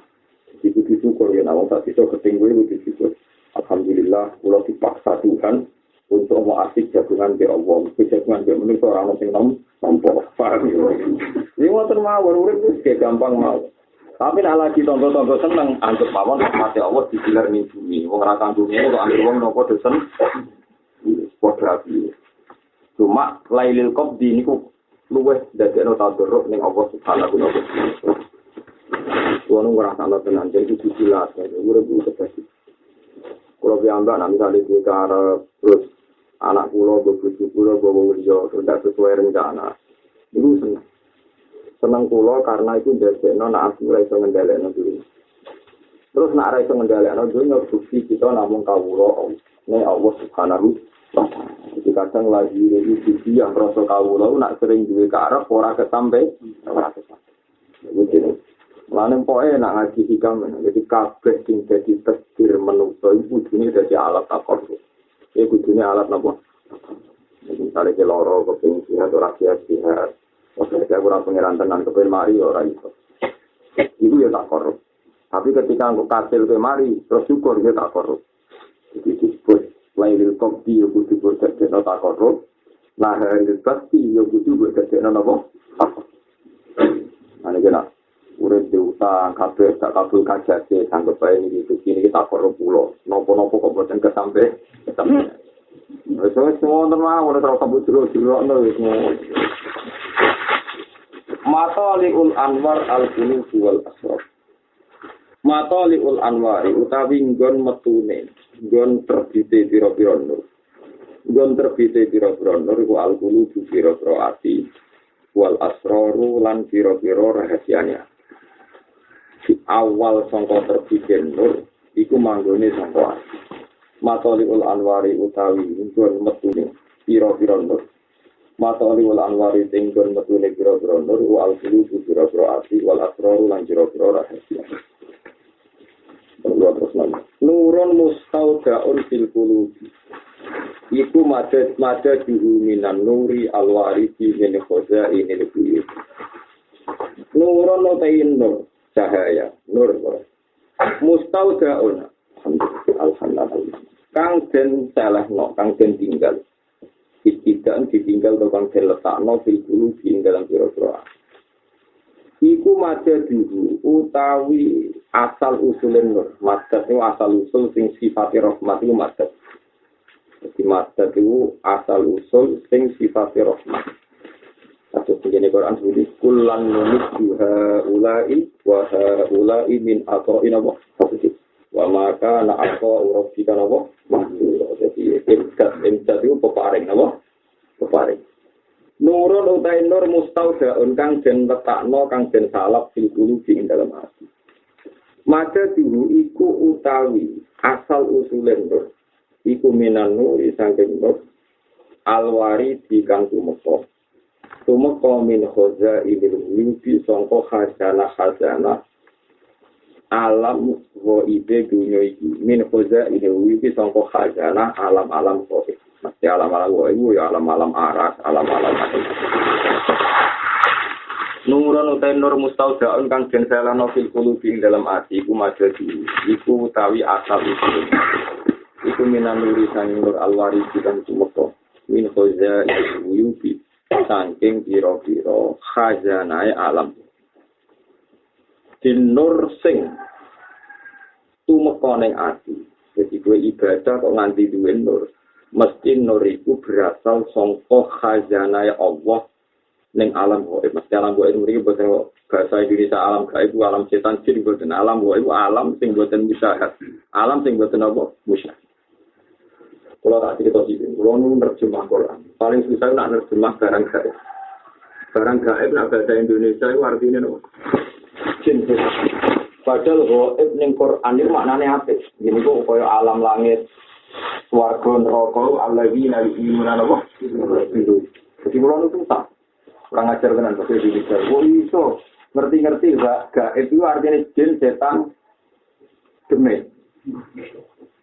Iku disyukur ya nawang tak iso keting kowe disyukur. Alhamdulillah kula dipaksa Tuhan untuk mau asik jagungan mbek Allah. Jagungan mbek menungso ora ono sing nampa. Paham ya. Iki wonten mawon urip wis gampang mawon. Tapi nak lagi tonton-tonton seneng, anggap mawon mati Allah digilar ning bumi. Wong ra kang bumi kok anggere wong napa dosen. Padha api. Cuma lailil qabdi niku luweh dadekno tadarruk ning Allah Subhanahu wa taala. Kulo ngrasakno tenan jadi dijilat, urip iku kedadi. Kulo piambak nek misale duwe karep terus anak kulo bojo kulo bawa wiriyo tidak sesuai rencana. Iku seneng. Seneng kulo karena itu dadekno nek aku ora iso ngendhalekno diri. Terus nek ora iso ngendhalekno dunya bukti kita namung kawula nek Allah Subhanahu wa taala. Jadi kadang lagi iki sisi yang rasa kawula nek sering duwe karep ora kesampe ora kesampe. Begitu. Lan pokoke nek ngaji hikam jadi kabeh sing dadi takdir manusa iku kudune dadi alat takor. Ya kudune alat napa? Misalnya ke loro keping jihad ora sihat. Oke, saya kurang pengiran tenan keping mari ora iso. Iku ya takor. Tapi ketika engko kasil ke mari terus syukur ya takor. Jadi disebut lailil qabdi ya kudu berdadekno takor. Nah, lailil basti ya kudu berdadekno napa? Ane kena urip diutang kabeh tak kabul kajate sanggep bae iki kita korup pulo nopo-nopo kok boten kesampe wis semua normal ora terus kabut jero-jerokno wis mataliul anwar al-qulub wal asrar mataliul anwar utawi nggon metune nggon terbite pira-pira nur nggon terbite pira-pira nur iku al-qulub pira-pira ati wal asraru lan pira-pira rahasianya awal sangka terbitin nur iku manggone sangka mataliul anwari utawi nggon metune pira-pira nur mataliul anwari nggon metune pira-pira nur wal qulubu pira-pira ati wal asraru lan pira-pira rahasia terus nurun mustaudaun fil qulubi iku madad juhu minan nuri alwarisi min khazainil buyut nurun notain nur cahaya nur mustaudaun alhamdulillah kang den salehno kang den tinggal tidak ditinggal atau kang den letakno fil qulubi ing dalam pira-pira iku madadu utawi asal usulin nur madad itu asal usul sing sifate rahmat iku madad jadi madad itu asal usul sing sifate rahmat. Atau begini Quran sebut kullan nunuha ulai wa ulai min aqain Allah. Wa maka na aqa rabbika Allah. Jadi imtad itu peparing apa? Peparing. Nurun utai nur mustaudaun kang den letakno kang den salap fil qulubi ing dalam hati. Maka dulu iku utawi asal usulen nur. Iku minan nur saking nur alwari di kang tumeka. Tumeka min khazainil wujudi sangka khazanah alam ghaibe dunya iki min khazainil wujudi sangka khazanah alam-alam ghaib mesti alam-alam ghaib ya alam-alam aras alam-alam nurun utai nur mustaudaun kang den salano fil qulubi dalam ati iku majadi iku utawi asal iku minan nuri sang nur alwari kang tumeka min khazainil wujudi saking pira-pira khazanae alam dinur sing tumeka ning ati dadi kowe ibadah kok nganti duwe nur mesti nur iku berasal saka khazanae Allah ning alam gaib mesti alam gaib mriki boten bahasa Indonesia alam gaib alam setan jin boten alam gaib alam sing boten musyahad alam sing boten apa musyahad. Kalau tak cerita sih, kalau nerjemah Quran, paling susah nak nerjemah barang gaib. Barang gaib nak bahasa Indonesia itu artinya apa? Jin. Padahal gaib ning Quran itu maknanya apa? Ini kok koyo alam langit, swarga neraka, alladzina yu'minuna apa? Jadi kalau itu susah. Kurang ajar tenan bahasa Indonesia. Oh iso ngerti-ngerti gaib itu artinya jin, setan, demit.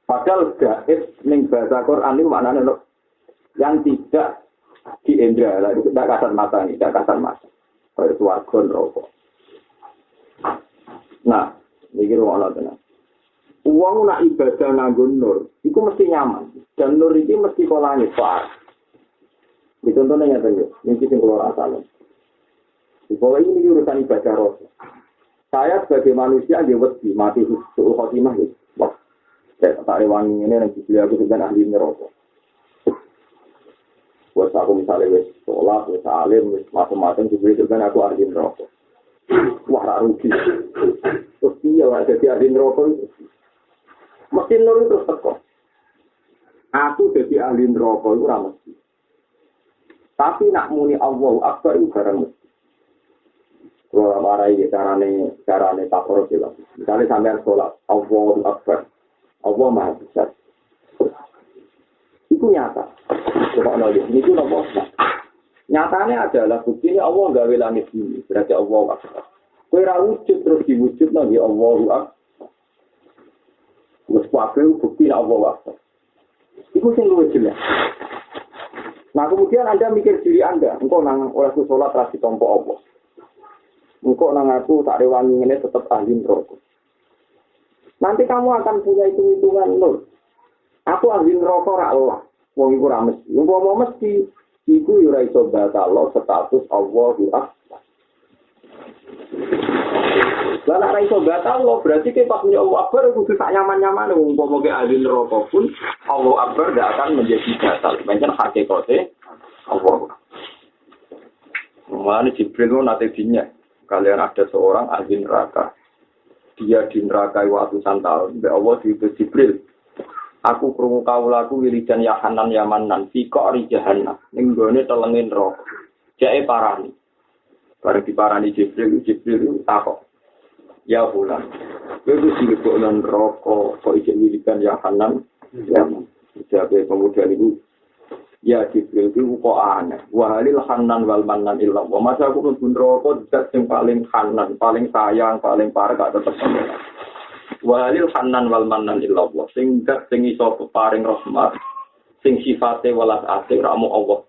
Padahal gaib ning bahasa Quran itu maknanya yang tidak di indra, tidak kasat mata nih, tidak kasat mata. Kayak swarga neraka. Nah, ini ruang tenang. Uang nak ibadah nganggo nur, itu mesti nyaman. Dan nur ini mesti kolangit pak. Dicontohnya nyata ya, ini sing kula rasane. Pokoknya ini urusan ibadah roh. Saya sebagai manusia dia wedi mati suul khotimah gitu. Saya tak rewangi ini nanti beliau aku dengan ahli neraka. Buat aku misalnya wis sholat, wis alim, wis macam-macam Jibril itu kan aku ahli neraka. Wah, rugi. Terus iya lah jadi ahli neraka itu. Mesti nur itu teko. Aku jadi ahli neraka itu ora mesti. Tapi nak muni Allahu Akbar itu barang mesti. Kalau marai carane takor jelas. Misalnya sampean sholat Allahu Akbar, Allah Maha Besar. Itu nyata. Coba nolih. Ini itu nopo. Nyatanya adalah bukti ini Allah gawe langit ini. Berarti Allah Akbar. Kue wujud terus diwujud lagi Allahu Akbar. Terus kabeh bukti Allah Akbar. Itu sing luwih jelas. Nah kemudian Anda mikir diri Anda, engkau nang oleh sholat rasi tompo Allah. Engkau nang aku tak rewangi ini tetap ahli neraka. Nanti kamu akan punya hitung-hitungan nur. Aku ahli neraka ora Allah. Wong iku ora mesti. Wong mau mesti iku yo ora iso batal status Allahu Akbar. Lah nek ora iso batal berarti ke pas punya Allah Akbar kudu tak nyaman-nyaman wong umpama ke ahli neraka pun Allahu Akbar tidak akan menjadi batal. Mencen hakikate Allah. Mulane Jibril nate dinya kalian ada seorang ahli neraka. Dia di neraka ratusan tahun. Mbak Allah diutus Jibril. Aku krungu kawulaku wiridan ya Hanan ya Manan fi qari jahannam. Ning gone telengin neraka. Jake parani. Bareng diparani Jibril takok. Ya bulan. Kowe wis dilebokno neraka kok iki wiridan ya Hanan ya Manan. Jabe kemudian itu ya Jibril itu kok aneh. Wahalil Hanan wal Manan illa wa. Masa aku mlebu neraka zat sing paling Hanan, paling sayang, paling parah gak tetep sampeyan. Wahalil Hanan wal Manan illa wa. Sing zat sing iso paring rahmat, sing sifate welas asih ramu Allah.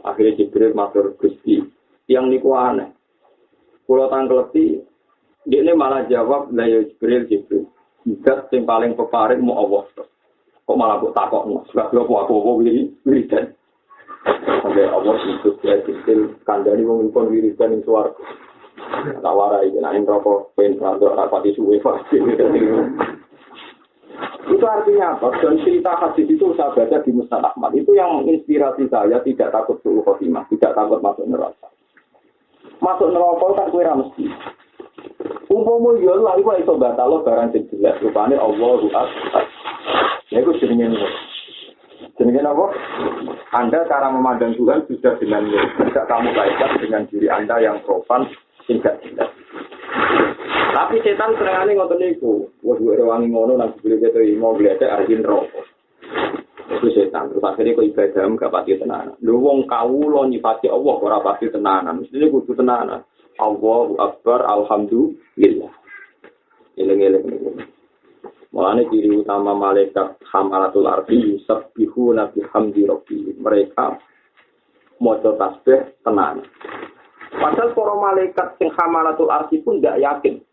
Akhirnya Jibril matur Gusti, yang niku aneh. Kula tangkleti, dia malah jawab, "La ya Jibril. Zat sing paling peparing mu Allah." Kok malah kok takokno, sebab aku wiridan. Sampai Allah itu ya kecil kandani wong pun wiridan ing swarga. Tawarai nek ing rokok pen rada rapati suwe pasti. Itu artinya apa? Dan cerita hadis itu saya baca di Musnad Ahmad. Itu yang menginspirasi saya tidak takut suul khotimah, tidak takut masuk neraka. Masuk neraka tak kowe ra mesti. Umpama yo lha iku iso batal barang sing jelas rupane Allahu Akbar. Ya itu jenenge apa? Anda cara memandang Tuhan sudah dengan tidak kamu kaitkan dengan diri Anda yang profan tidak jelas. Tapi setan seringane ngoten niku. Wes wangi ngono nang dibeli keto mau glete arjin rokok. Itu setan terus akhirnya kok ibadah gak pati tenanan. Lho wong kawula nyifati Allah ora pasti tenanan. Mestine kudu tenanan. Allahu Akbar, alhamdulillah. Eleng-eleng. Mulane ciri utama malaikat hamalatul ardi yusabbihuna bihamdi rabbihim. Mereka maca tasbih tenan. Padahal para malaikat sing hamalatul ardi pun tidak yakin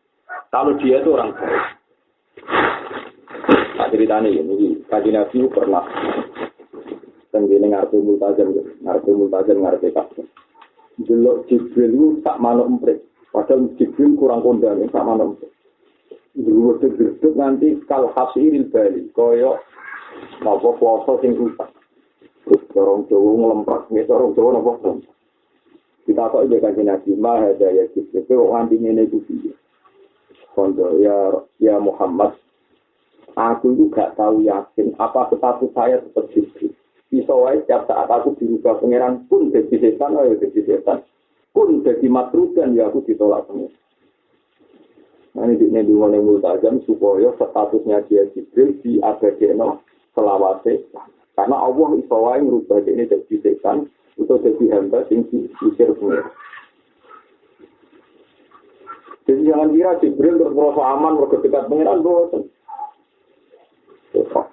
kalau dia itu orang baik. Tak ceritanya ini, kaji Nabi pernah tenggine ngarepe multazam ngarepe kabeh. Delok Jibril itu tak manuk emprit. Padahal Jibril kurang kondang tak manuk emprit. Dulu gedhe nanti kal hasiril bali kaya napa puasa sing rusak. Terus orang Jawa ngelemprak, orang Jawa napa to. Kita kok iki kan Nabi mah ada ya Jibril kok nganti ngene iki piye. Kondo ya Muhammad aku itu gak tahu yakin apa status saya seperti itu. Bisa wae setiap saat aku dirubah pangeran pun jadi setan, pun jadi matrudan ya aku ditolak pangeran. Nah ini dua yang multajam supaya statusnya dia Jibril di abadeno selawase. Karena Allah iso wae ngrubah ini jadi setan atau jadi hamba sing diusir pangeran. Jadi jangan kira Jibril terus aman berdekat pangeran boten.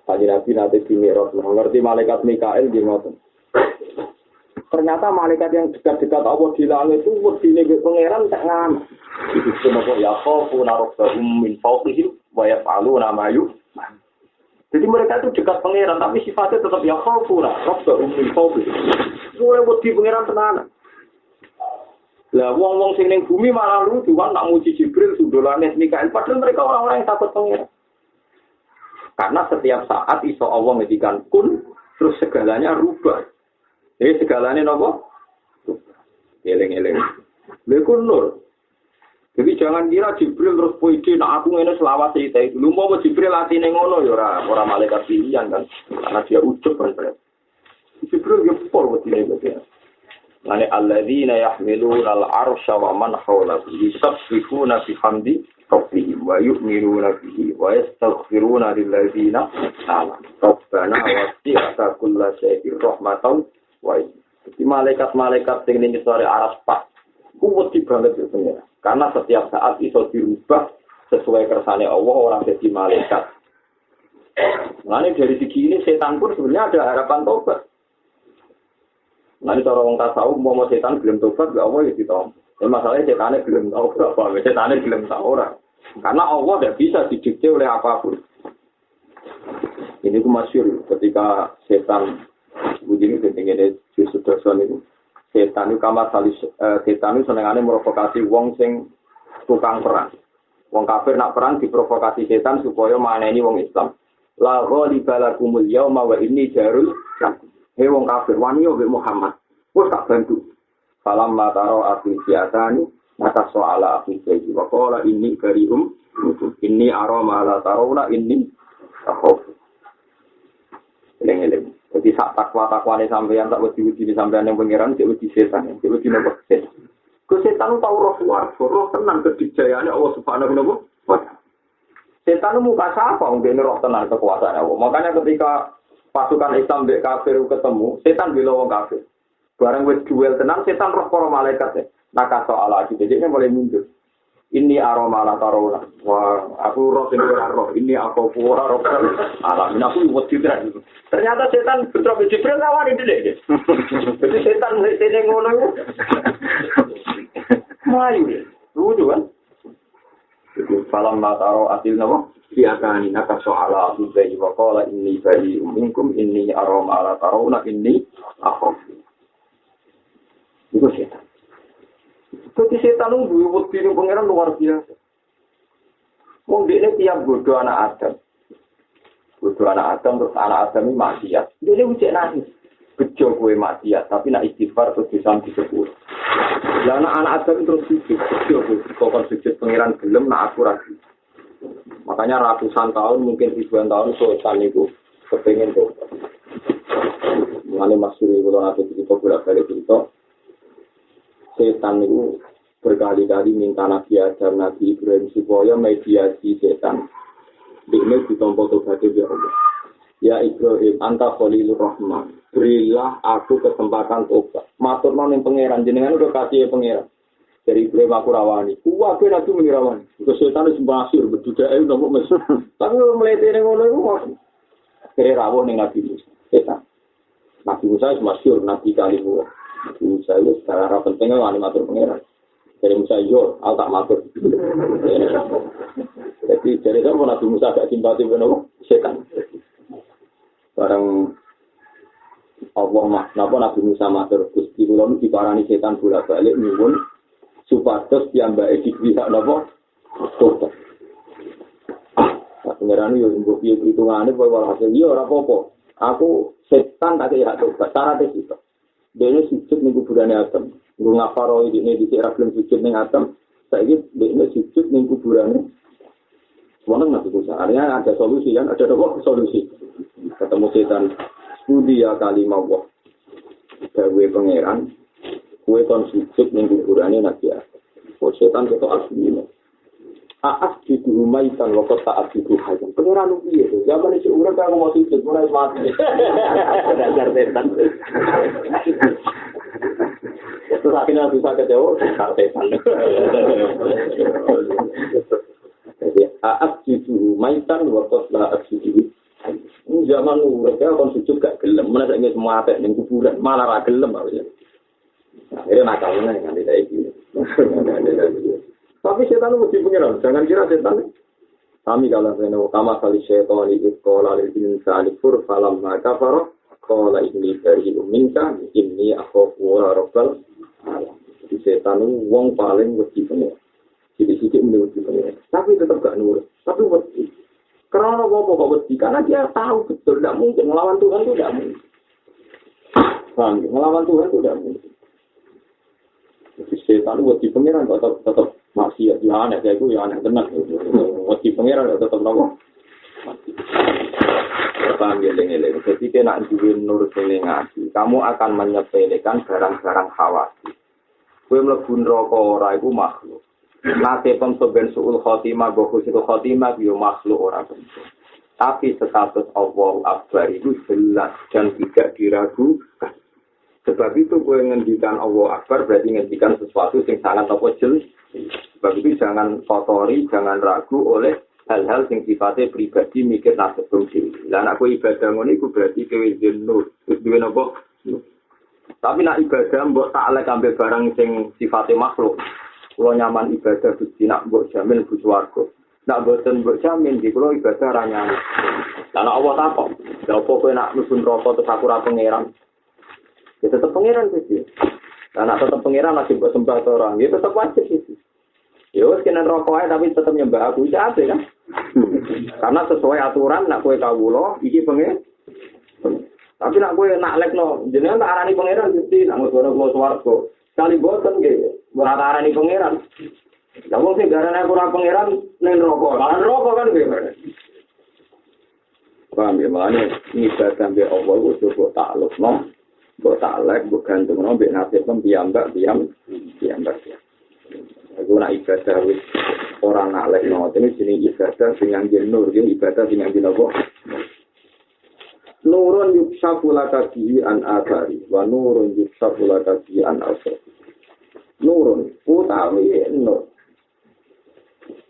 Tadi Nabi nanti di Mi'raj mengerti malaikat Mikael di ngoten. Ternyata malaikat yang dekat-dekat Allah di langit itu wedine pangeran tak ngam. Itu semua ya khafu narabahum min fawqihim wa yaf'aluna ma yu'mar. Jadi mereka itu dekat pangeran tapi sifatnya tetap ya khafu narabahum min fawqihim. Kowe wedi pangeran tenanan. Lah wong-wong sing ning bumi malah lucu kan nak muji Jibril sundolane Mikael padahal mereka orang-orang yang takut pangeran. Karena setiap saat iso Allah ngedikan kun, terus segalanya rubah. Jadi segalanya nopo? Eleng-eleng. Lha nur. Jadi jangan kira Jibril terus puisi, nah aku ngene selawat cerita itu. Lu mau Jibril atine ngono ya ora malaikat pilihan kan. Karena dia ujub kan. Jibril ya pol wedine iki. Lane alladzina yahmiluna al-arsya wa man hawlahu yusabbihuna bihamdi rabbihim wa yu'minuna bihi wa yastaghfiruna lilladzina amanu. Rabbana wasi'ta kulla shay'in rahmatan wa jadi malaikat-malaikat sing ning sore aras pak kuwat banget ya. Karena setiap saat iso dirubah sesuai kersane Allah orang jadi malaikat. Lalu dari segi ini setan pun sebenarnya ada harapan tobat. Lalu cara orang tasawuf mau setan belum tobat, gak Allah ya ditompo. Masalahnya setannya belum tahu berapa, setannya belum tahu orang. Karena Allah tidak bisa didikte oleh apapun. Ini ku masyhur ketika setan begini pentingnya di sudarsan itu. Setan itu kamar salis, setan itu senengane merovokasi wong sing tukang perang. Wong kafir nak perang diprovokasi setan supaya maneni wong Islam. La ghalibalakumul yauma wa inni jarul. Hei wong kafir wani yo Muhammad. Wes tak bantu. Salam mataro akhir siatani maka soala akhir jadi. Wa qala inni karium inni arama la tarawna inni takhaf. Eleng-eleng. Jadi sak takwa-takwane sampeyan tak wedi-wedi sampeyan yang pengiran cek wedi setan, cek wedi nopo setan. Ku setan tau roh tenang kedijayane Allah Subhanahu wa taala. Setan muka sapa ngene roh tenang kekuasaan Allah. Makanya ketika pasukan Islam mbek kafir ketemu, setan bela wong kafir. Barang wis duel tenang, setan roh para malaikat. Naka soal lagi, jadi mulai mundur. Ini aroma la tarona. Wah, aku roh sing ora roh. Ini aku ora roh. Alamin aku wedi tenan. Ternyata setan bentrok Jibril lawan dhewe. Jadi setan sing ngono iku. Mayu. Lucu kan? Jadi falam mataro asil napa? Siakani naka soala aku bayi wa qala inni bari minkum inni aroma la tarona inni aku. Itu setan. Jadi setan itu wedi ning pangeran luar biasa. Wong dekne tiap bodoh anak Adam. Bodoh anak Adam terus anak Adam ini maksiat. Dia ucap nangis. Bejo kowe maksiat, tapi nak istighfar terus disambi sepuluh. Lah anak Adam terus sujud, bejo kowe sujud pangeran gelem nak aku ragu. Makanya ratusan tahun, mungkin ribuan tahun setan itu kepengen tuh. Mengenai maksudnya kalau nanti kita bolak-balik cerita, setan itu berkali-kali minta Nabi Adam, Nabi Ibrahim supaya mediasi setan. Ini ditompo tobatnya ya Allah. Ya Ibrahim, anta khalilur rahman. Berilah aku kesempatan tobat. Matur nang pangeran jenengan udah kasih pangeran. Dari Ibrahim aku rawani. Kuwi Nabi mengirawani. Ke setan wis masyhur bedudake nopo mes. Tapi mletene ngono iku kira rawuh ning Nabi Musa. Setan. Nabi Musa wis masyhur Nabi kalimu. Musa itu secara pentingnya wani matur pangeran. Dari Musa yo, aku tak matur. Jadi dari itu Nabi Musa gak simpati dengan setan. Barang Allah napa Nabi Musa matur Gusti kula niki diparani setan bolak-balik nyuwun supados piyambake dipihak napa tobat. Pangeran yo mbok piye hitungane kowe walhasil yo ora apa-apa. Aku setan tak ya tobat. Syaratnya itu. Dia sujud ning kuburane Adam. Nggo ngaparo ini dhisik ra gelem sujud ning Adam. Saiki dia sujud ning kuburane. Semono Nabi Musa. Artinya ada solusi kan? Ada solusi. Ketemu setan. Studi ya kalimah Allah. Dawe pangeran. Kue kon sujud ning kuburane Nabi Adam. Oh setan ketok asline. Aas di rumaitan waktu taat di hayam. Pangeran piye to? Zaman iki urip aku mau sujud mulai mati. Dasar setan. Itu akhirnya bisa kecewa setan. Jadi aas di rumaitan waktu taat di zaman urip aku sujud gak gelem, mana sak semua atek ning kuburan malah ra gelem harusnya. Akhirnya nakalnya nganti saiki. Tapi setan itu mesti pengiran. Jangan kira setan. Kami kalau mengenai kama kali setan itu sekolah di insani fur falam maka faro sekolah ini dari minta ini aku rabbal alam. Jadi setan itu wong paling mesti pengiran. Jadi sedikit mesti pengiran. Tapi tetap gak nurut. Tapi mesti. Karena apa kok mesti? Karena dia tahu betul tidak mungkin melawan Tuhan itu tidak mungkin. Paham? Ngelawan Tuhan itu tidak mungkin. Jadi setan wedi pangeran tetap maksiat ya aneh kayak itu ya aneh tenang. Wedi pangeran tetap nopo. Paham geleng-geleng. Jadi kena duwe nur sing ngaji, kamu akan menyepelekan barang-barang khawatir. Kowe mlebu neraka ora iku makhluk. Nate pemsoben suul khotimah, bokusul khotimah yo makhluk ora bentuk. Tapi status Allah Akbar itu jelas dan tidak diragukan. Sebab itu kowe ngendikan Allah Akbar berarti ngendikan sesuatu yang sangat apa jelas. Sebab itu jangan kotori, jangan ragu oleh hal-hal yang sifatnya pribadi mikir nasib diri. Lah nek kowe ibadah ngono iku berarti kowe jenur, terus duwe napa? Tapi nak ibadah mbok taklek ambil barang sing sifatnya makhluk. Kulo nyaman ibadah Gusti nak mbok jamin bu swarga. Nak boten mbok jamin di kulo ibadah ra nyaman. Lah Allah takok, lha opo kowe nak mlebu neraka terus aku ora pangeran? Ya tetep pangeran sih. Lah nak tetep pangeran lagi mbok sembah orang, ya tetep wajib sih. Ya wis kena neraka ae tapi tetep nyembah aku iki apik kan? Karena sesuai aturan nak kowe kawula iki pangeran. Tapi nak kowe nak lekno jenengan tak arani pangeran Gusti, nak ngono kulo swarga. Kali boten nggih, ora tak arani pangeran. Lah wong sing garane aku ora pangeran ning neraka. Lah neraka kan nggih. Paham ya, makanya ibadah mbek Allah ku cukup takluk, no? Mbok taklek, mbok gantungno mbek nasib piyambak. Aku nak ibadah wis ora naklek no, ini jenenge ibadah sing nganggo nur, ibadah sing nganggo apa? Nurun yuksafu lakabihi an athari wa nurun yuksafu lakabihi an asri. Nurun utawi nur.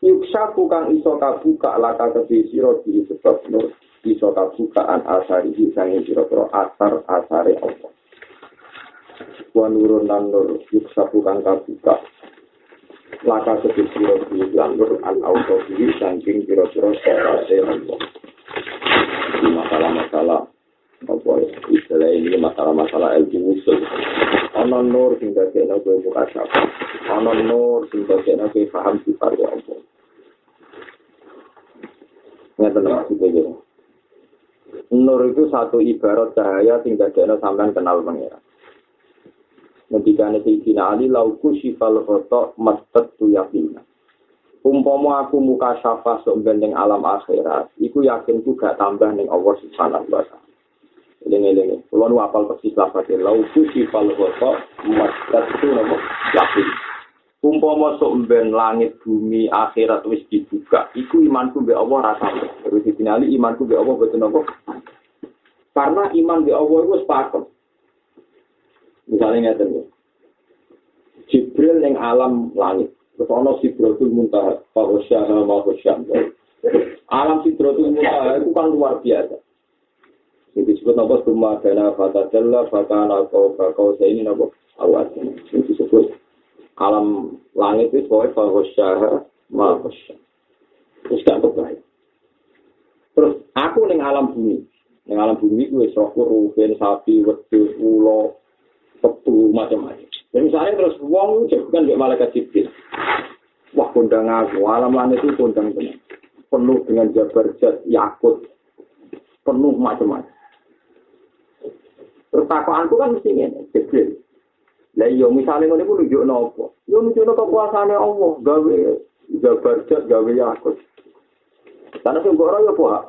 Yuksafu kang iso kabuka lakabihi sira di sebab nur iso kabuka an athari sing sira-sira asar-asare apa. Wa nurun lan nur yuksafu kang kabuka lakabihi sira di nur an autobihi saking sira-sira asare apa. Masalah-masalah apa istilah ini masalah-masalah ilmu usul. Ana nur sing dadekno kowe buka sapa. Ana nur sing dadekno kowe paham sifat Allah. Ngeten maksudnya. Nur itu satu ibarat cahaya sing dadekno sampean kenal pangeran. Ngendikane Sayyidina Ali lauku sifal khoto mastat tu yakin. Umpama aku muka syafa sok benteng alam akhirat, iku yakin ku gak tambah ning Allah Subhanahu wa taala. Eling-eling, kula nu apal persis lafate lauku sifal khoto masdatu napa yakin. Umpama sok ben langit bumi akhirat wis dibuka, iku imanku mbek Allah ra tambah. Terus dinali imanku mbek Allah boten apa. Karena iman mbek Allah iku wis pakem. Misalnya ngeten. Jibril ning alam langit terus ana Sidratul Muntaha, Fahusyaha Mahusyam. Alam Sidratul Muntaha itu kan luar biasa. Ini disebut apa? Summa dana fatadalla fakana kau ini apa? Awas. Ini disebut alam langit itu pokoknya Fahusyaha Mahusyam. Terus gak kebaik. Terus aku ning alam bumi. Ning alam bumi itu wis roh ruhen, sapi, wedhus, ula, petu, macam-macam. Dan misalnya terus wong jagungan mbek malaikat Jibril. Wah, kondang aku, alam langit itu kondang benar. Penuh dengan jabar jat, yakut, penuh macam-macam. Terus takoanku kan mesti ngene, Jibril. Lah iya misalnya ngene ku nunjukno apa? Yo nunjukno kekuasaane Allah, gawe jabar jat, gawe yakut. Karena sing ora yo apa?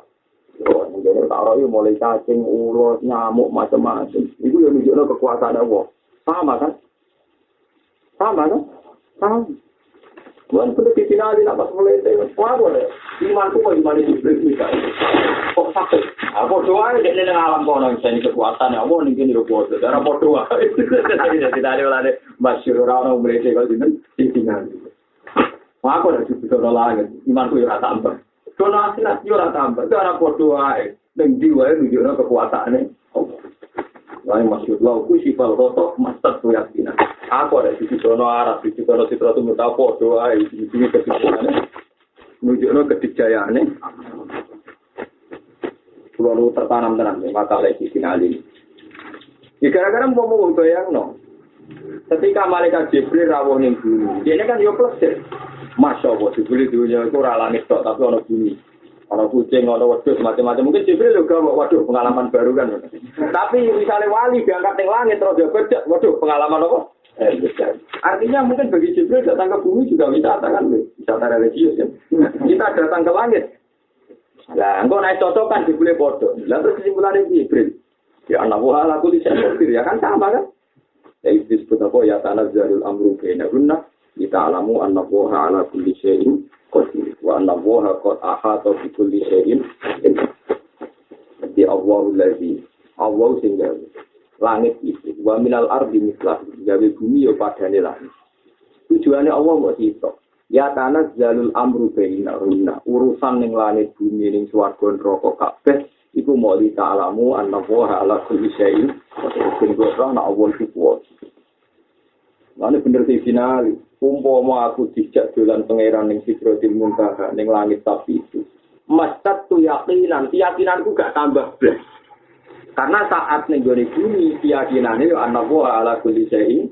Oh, ngene tak ora yo mulai cacing, ulos, nyamuk macam-macam. Iku yo nunjukno kekuasaan Allah. Sama kan? Sama. Bukan perlu dikenali nak pas mulai itu. Wah boleh. Imanku mau iman itu berbeda. Kok sakit? Apa doa ini dengan alam kono misalnya kekuatan ya. Allah nih ini kuat. Cara berdoa. Tidak ada orang masyhur orang mereka kalau dikenali. Wah aku dah cukup doa lagi. Imanku ya tambah. Doa asilah ya tambah. Cara berdoa dan jiwa itu juga kekuatannya. Lain maksud lau ku sifal rotok mastat tu yakin. Aku ada sisi sono arah, sisi sono citra tu mutapo doa ini kebijakannya, menunjukkan kedijayaannya. Lalu tertanam tenang mata lagi finali. Gara-gara mau bayang no. Ketika malaikat Jibril rawuh ning bumi, dia kan yo plesir. Masya Allah, Jibril dunia itu ora langit tok tapi ana bumi. Ono kucing, ono wedhus, macam-macam. Mungkin Jibril juga waduh pengalaman baru kan. Tapi misalnya wali diangkat ning langit terus dia kerja, waduh pengalaman apa? Artinya mungkin bagi Jibril datang ke bumi juga wisata kan, wisata religius ya. Kita datang ke langit. Lah, engko naik cocokan dibule bodoh. Lah terus kesimpulannya Jibril. Ya anak buah aku disebut ya kan sama kan? Ya itu disebut apa ya tanazzalul amru bainahunna kita alamu annallaha ala kulli syai'in qadir wa annallaha qad ahata bi kulli syai'in. Jadi Allahul ladzi Allah sing langit itu wa minal ardi mislah gawe bumi yo padane langit. Tujuane Allah kok sitok. Ya tanazzalul amru bainahunna urusan ning langit bumi ning swarga neraka kabeh iku mau dita'alamu annallaha ala kulli syai'in sing ora ana Allah iku. Lan bener sing final, umpama aku dijak dolan pangeran ning Sidratil Muntaha ning langit tapi itu. Mastatu yaqinan, keyakinanku gak tambah blas. Karena saat ning gone bumi keyakinane yo annallaha ala kulli syai'in.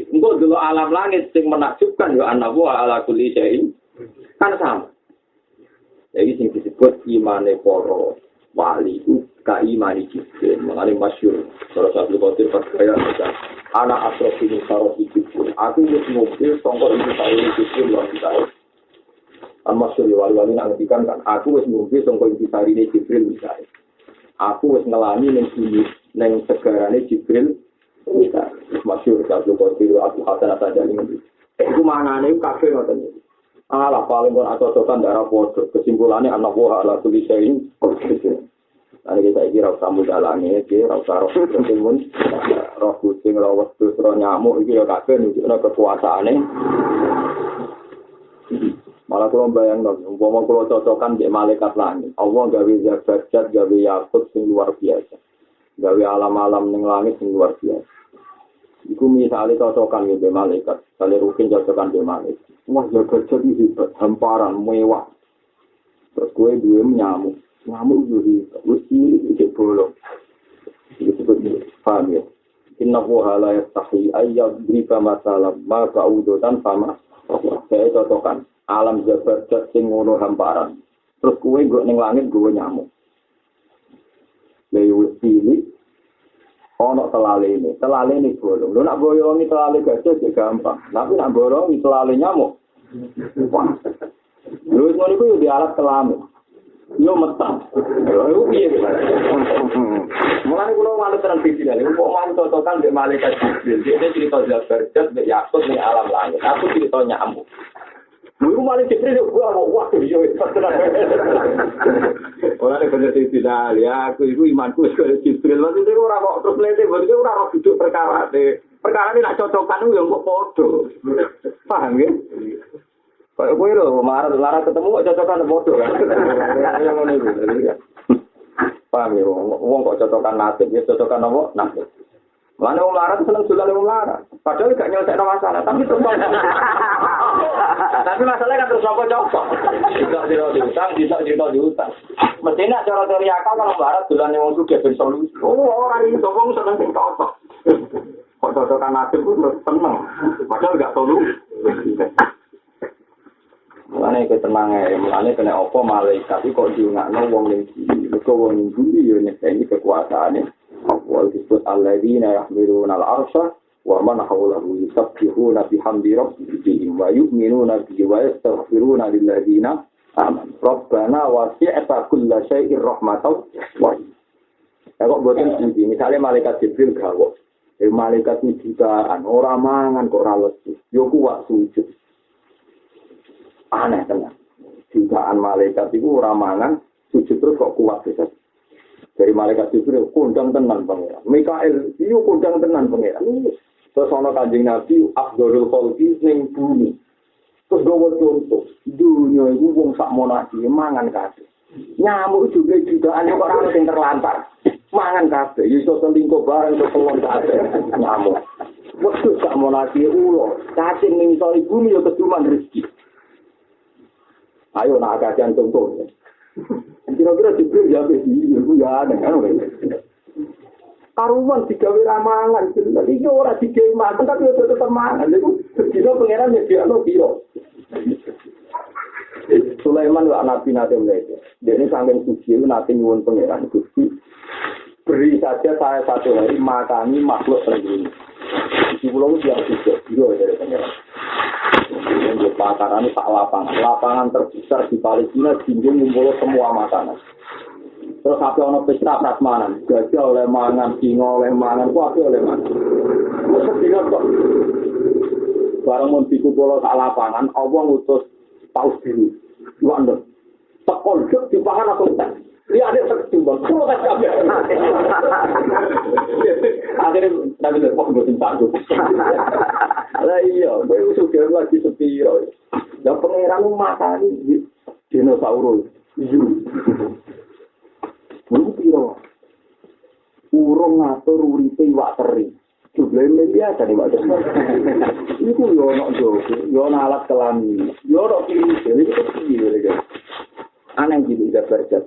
Engko dulu alam langit sing menakjubkan yo annallaha ala kulli syai'in. Kan sama. Jadi sing disebut imane para wali itu kaimani Jibril mengalami masyhur salah satu kotir percaya anak asrofi sarof Jibril aku wis mobil sangka iki saya Jibril lho kita kan masyhur wali-wali nak ngendikan kan aku wis mobil sangka iki hari ini Jibril misalnya aku wis ngelani ning bumi ning segarane Jibril kita masyhur satu kotir aku kata saja ini itu manane kabeh ngoten ala paling kon acocokan darah podo kesimpulannya anak buah ala kulli syai'in qadir. Nanti kita kira kamu dalane iki ora usah roh kucing roh kucing roh wedhus roh nyamuk iki ya kabeh nunjukno kekuasaane. Malah kula bayangno umpama kula cocokan mbek malaikat langit. Allah gawe zat gawe yakut sing luar biasa. Gawe alam-alam ning langit sing luar biasa. Iku misale cocokan mbek malaikat, kali rukin cocokan mbek malaikat. Wah, zat iki hebat, hamparan mewah. Terus kowe duwe nyamuk. Nyamuk itu wis iki bolong. Iki sebut paham ya. Inna huwa la yastahi ayyadriba masalam ma ba'udan sama. Saya cocokan alam zat sing ngono hamparan. Terus kowe nggo ning langit nggo nyamuk. Lha wis ono telalene bolong. Lho nak boyongi telale gajah sih gampang. Tapi nak borongi telale nyamuk. Wah. Lho ngono iku yo di alat kelamin. Yo metang. Yo piye. Mulane kula manut terang pikiran. Kok mau cocokan mbek malaikat Jibril. Dia cerita Jabarjat mbek Yakut ning alam langit. Aku cerita nyamuk. Lho malaikat Jibril gua wah yo ora bener tidak ya aku iku imanku wis karo Jibril lha itu ora kok terus lete berarti ora kok duduk perkara ini nak cocokan yo kok padha paham ya kaya kowe lho marah ketemu kok cocokan padha kan ya ngono iku paham ya wong kok cocokan nasib ya cocokan apa nasib Mana wong larat seneng dolan wong larat. Padahal gak nyelesaikno masalah, tapi terus tapi masalahnya kan terus apa cocok. Tidak diutang, tidak diutang. Mestinya cara teori akal kalau larat dolan wong sugih ben solusi. Oh, orang ini wong seneng sing cocok. Kok cocokan nasib ku seneng. Padahal gak solusi. Mulane ketenange, mulane kena apa malaikat iki kok diungakno wong ning iki. Kok wong ning iki yo nyekeni kekuasaane. Awal disebut alladzina yahmiluna al-arsha wa man hawlahu yusabbihuna bihamdi rabbihim wa yu'minuna bihi wa yastaghfiruna lilladzina amanu. Rabbana wasi'ta kulla syai'in rahmatan wa kok boten iki misale malaikat Jibril gawok. Malaikat iki jutaan ora mangan kok ora lesu. Yo kuwat sujud. Aneh tenan. Jutaan malaikat iku ora mangan sujud terus kok kuat bisa. Dari malaikat Jibril kondang tenan pangeran. Mikael iyo kondang tenan pangeran. Terus ana Kanjeng Nabi Abdul Khalqi ning bumi. Terus gowo contoh, dunya iku wong sak monaki mangan kabeh. Nyamuk juga jutaan kok ora sing terlantar. Mangan kabeh, iso selingkuh bareng iso pelon kabeh nyamuk. Wektu sak monaki ulo, cacing ning sore bumi yo keduman rezeki. Ayo nak kajian contoh. Kira-kira Jibril ya itu ya aneh kan. Karuan digawe ramangan, iki ora digawe mangan tapi tetep mangan. Iku dina pangeran nyediakno piro. Sulaiman wa nabi nate mulai. Dia ini saking suci nanti nyuwun pangeran Gusti. Beri saja saya satu hari makani makhluk sendiri. Di pulau yang juga dari pangeran. Yang pakaran tak lapangan terbesar di Palestina jinjing ngumpul semua makanan. Terus sampai ono pesta prasmanan, gajah oleh mangan, singa oleh mangan, kuwi oleh mangan. Terus kok barang mun dikumpul sak lapangan, Allah ngutus paus biru. London. Tekol jek dipangan aku tak. Dia ada terkembang, kulo tak kabeh. Akhirnya nabi kok mboten padu. Lah iya, kowe sudah lagi sepiro. Lah pangeran makani dinosaurus. Iya. Mun piro? Urung ngatur uripe iwak teri. Jumlahe biasa nih Pak. Iku yo ono jogo, yo ono alat kelamin. Yo ono pilih, iki piye aneh gitu udah berjat.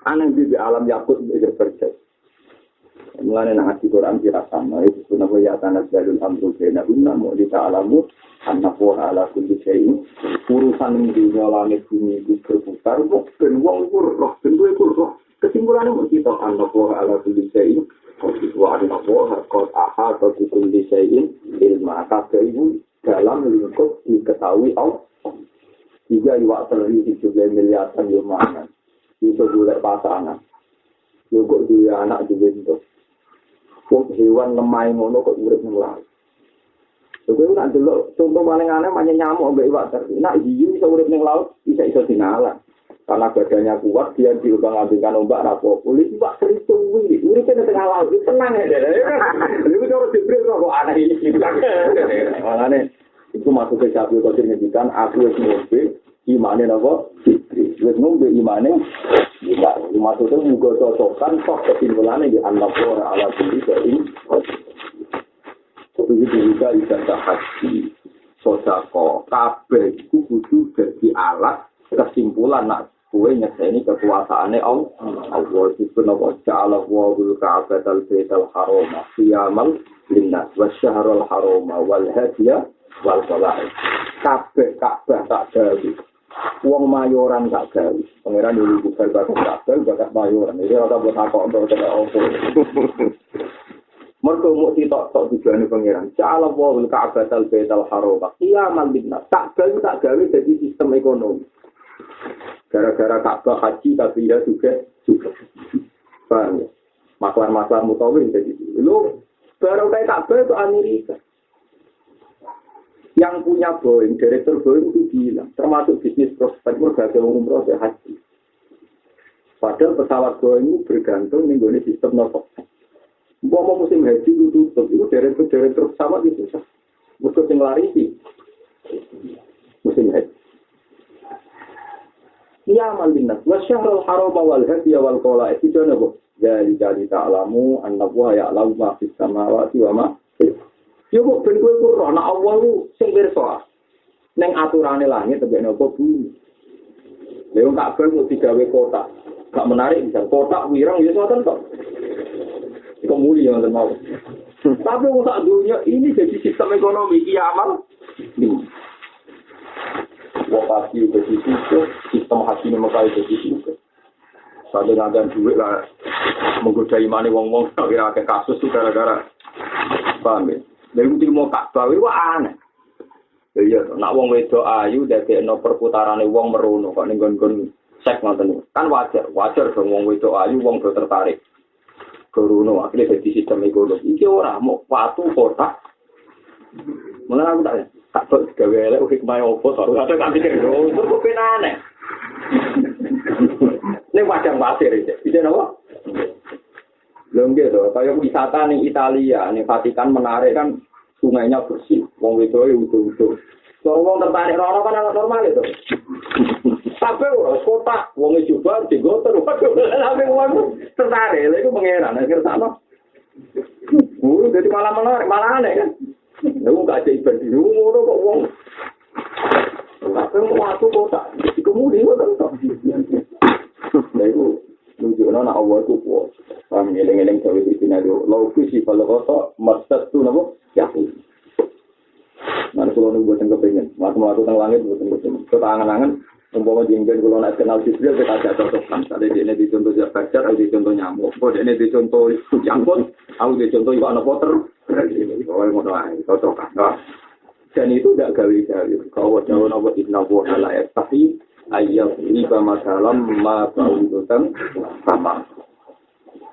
Aneh di alam yakut udah berjat. Mulane nang ati Quran dirasana itu sunah ya tanah dalil amru bena guna mau dita'alamu annahu ala kulli syai'in urusan dunia langit bumi itu berputar kok ben wong roh ben duwe roh kesimpulane mung kita annahu ala kulli syai'in wa annahu qad ahata bi kulli syai'in ilma kabeh dalam lingkup diketahui Allah. Tiga iwak teri 17 miliaran yo mangan. Iso golek pasangan. Yo kok duwe anak dibentuk. Kok hewan lemah ngono kok urip nang laut. Kowe ora delok contoh paling aneh manya nyamuk mbek iwak teri. Nek hiu iso urip nang laut bisa dinalar. Karena badannya kuat dia diubang-ambingkan ombak rapopo. Iwak teri suwi, uripe nang tengah laut tenang ya. Lha cara dibret kok aneh iki. Makane itu masuk ke Syafi'i Qadir ngendikan aku wis ngombe imane napa fitri wis ngombe imane ya maksudnya muga cocokan kok ketimbulane di anak ora ala kulli syai'in itu juga ibadah haji sodako kabeh iku kudu dadi alat kesimpulan nak kowe nyekseni kekuasaane Allah subhanahu wa ta'ala wa bil ka'batal baital haram qiyamal linnas wasyahrul haram wal hadiya wal qalai kabeh Ka'bah tak gawe wong mayoran tak gawe pangeran dulu bukan bakat mayoran iki ora tak takok untuk opo mergo muk ditok-tok tujuane pangeran ja'ala wal ka'batal baital haram qiyamal linnas tak gawe dadi sistem ekonomi gara-gara Ka'bah haji tapi ya juga paham ya maklar-maklar mutawin jadi lu baru kayak Ka'bah itu Amerika. Yang punya Boeing, direktur Boeing itu bilang, termasuk bisnis prospek berbagai umroh haji. Padahal pesawat Boeing itu bergantung dengan sistem nopok. Mau musim haji itu tutup, itu direktur pesawat itu susah. Mesti lari sih musim haji. Ya malinas, wasyahrul haram wal hadiya wal qala itu jono kok. Jadi ta'lamu annahu ya'lamu ma fis samawati wa ma yo kok ben kowe ora ana Allah ku sing pirsa. Ning aturane langit tebek napa bumi. Lha wong Ka'bah kok digawe kotak. Gak menarik bisa kotak wirang ya ngoten kok. Iku muli ya ngoten mau. Tapi wong sak dunia ini jadi sistem ekonomi kiamat. Wong pasti jadi sistem haji Mekah jadi itu. Sampai ngadan duit lah menggoda imane wong-wong kira akeh kasus itu gara-gara paham ya. Lha iku mau Ka'bah itu aneh. Iya, nak wong wedok ayu dadekno perputarane wong merono kok ning nggon sek ngoten. Kan wajar dong wong wedok ayu wong do tertarik. Korono akhirnya dadi sistem ekonomi. Iki ora mau watu kotak. Mulane aku tak gawe elek hikmah opo to. Ada tak pikir yo, itu kok aneh. Ning padang pasir iki. Bisa napa? Lho nggih to, kaya wisata ning Italia, ning Vatikan menarik kan sungainya bersih, wong wedoke utuh-utuh. Kalau wong tertarik ora kan normal itu. Tapi ora kota, wong coba digo terus tapi wong tertarik, lha iku pangeran akhir sakno. Jadi malah menarik, malah aneh kan. Lha gak ada ibadah ngono kok wong. Tapi mau aku kota, dikemudi kok kan. Lha iku nunjukno nek Allah itu kuat. Paham ngeleng-eleng gawe iki nek lho kuwi kalau kota maksud tu napa? Ya. Nah, Mulane kula nu mboten kepengin. Mlaku-mlaku teng langit mboten kepengin. Ketangan-angan umpama jengben kula nek kenal Jibril kita ajak cocokkan. Sale dene dicontoh Jabar, aku dicontoh nyamuk. Kok dene dicontoh jangkut, aku dicontoh iwak poter. Kowe ngono ae cocokkan. Dan itu tidak gawe-gawe. Kalau jauh nama inna wa la yastahi ayyab riba masalam ma ba'udutan sama.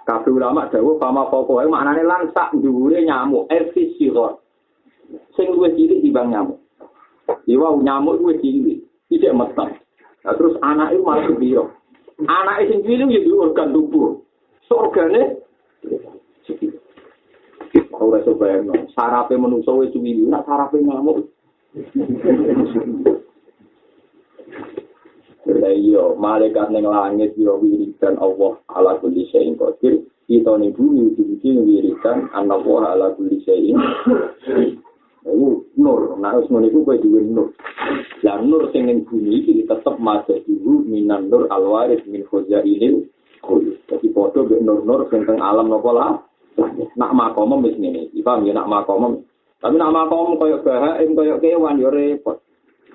Kabeh ulama dawuh pama pokoke maknane lan sak dhuwure nyamuk efisiro. Sing luwih cilik dibanding nyamuk. Iwa nyamuk luwih cilik, tidak meteng. Nah, terus anake malah piro? Anake sing cilik ya duwe organ tubuh. Organe ora iso bayangno. Sarape manungsa wis suwi, nek sarape nyamuk. Iya, malaikat ning langit yo wiridan Allah ala kulli syai'in qadir. Kita ning bumi iki wiridan Allah ala kulli syai'in. Nur, nek wis ngono iku kowe duwe nur. Lah nur sing ning bumi iki tetep masih dulu minan nur alwaris min khazailil. Jadi padha mek nur-nur sing teng alam napa lah. Nak makom wis ngene. Paham ya nak makom. Tapi nak makom koyo bahaim koyo kewan yo repot.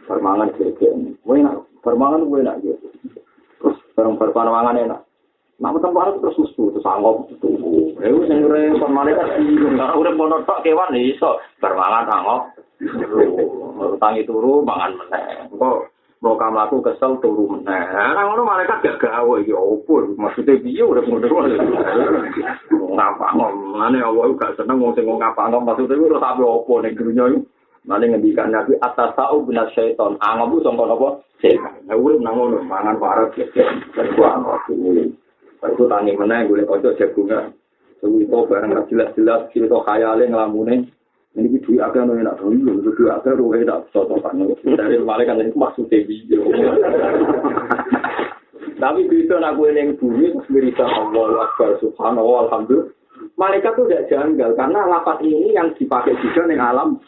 Permangan gegek. Kowe nak permangan kowe nak gitu. Terus bareng permangan enak. Nak tempat terus mustu terus anggap itu. Wis sing repot malaikat iki ora urip ono tok kewan iso permangan anggap. Utangi turu mangan meneh. Engko mau kamlaku kesel turu meneh. Nah ngono malaikat gak gawe iki opo maksude piye urip ngono. Ngapangane Allah gak seneng wong sing ngapangno maksude ora sampe opo ning dunya iki. Mane ngendikan Nabi atasau binas syaiton. Angabu sangka napa? Setan. Lah urip nang ngono mangan parek ya. Terkuang waktu. Itu tani meneh golek kanca jagungan. Suwi to barang jelas-jelas cerita khayale nglamune. Ini duit agak no enak dulu, duit agak ruh enak cocokan. Dari malaikat ini maksudnya video. Tapi bisa nak gue yang bumi berita Allah Akbar Subhanallah Alhamdulillah. Malaikat itu tidak janggal karena lafaz ini yang dipakai juga di alam.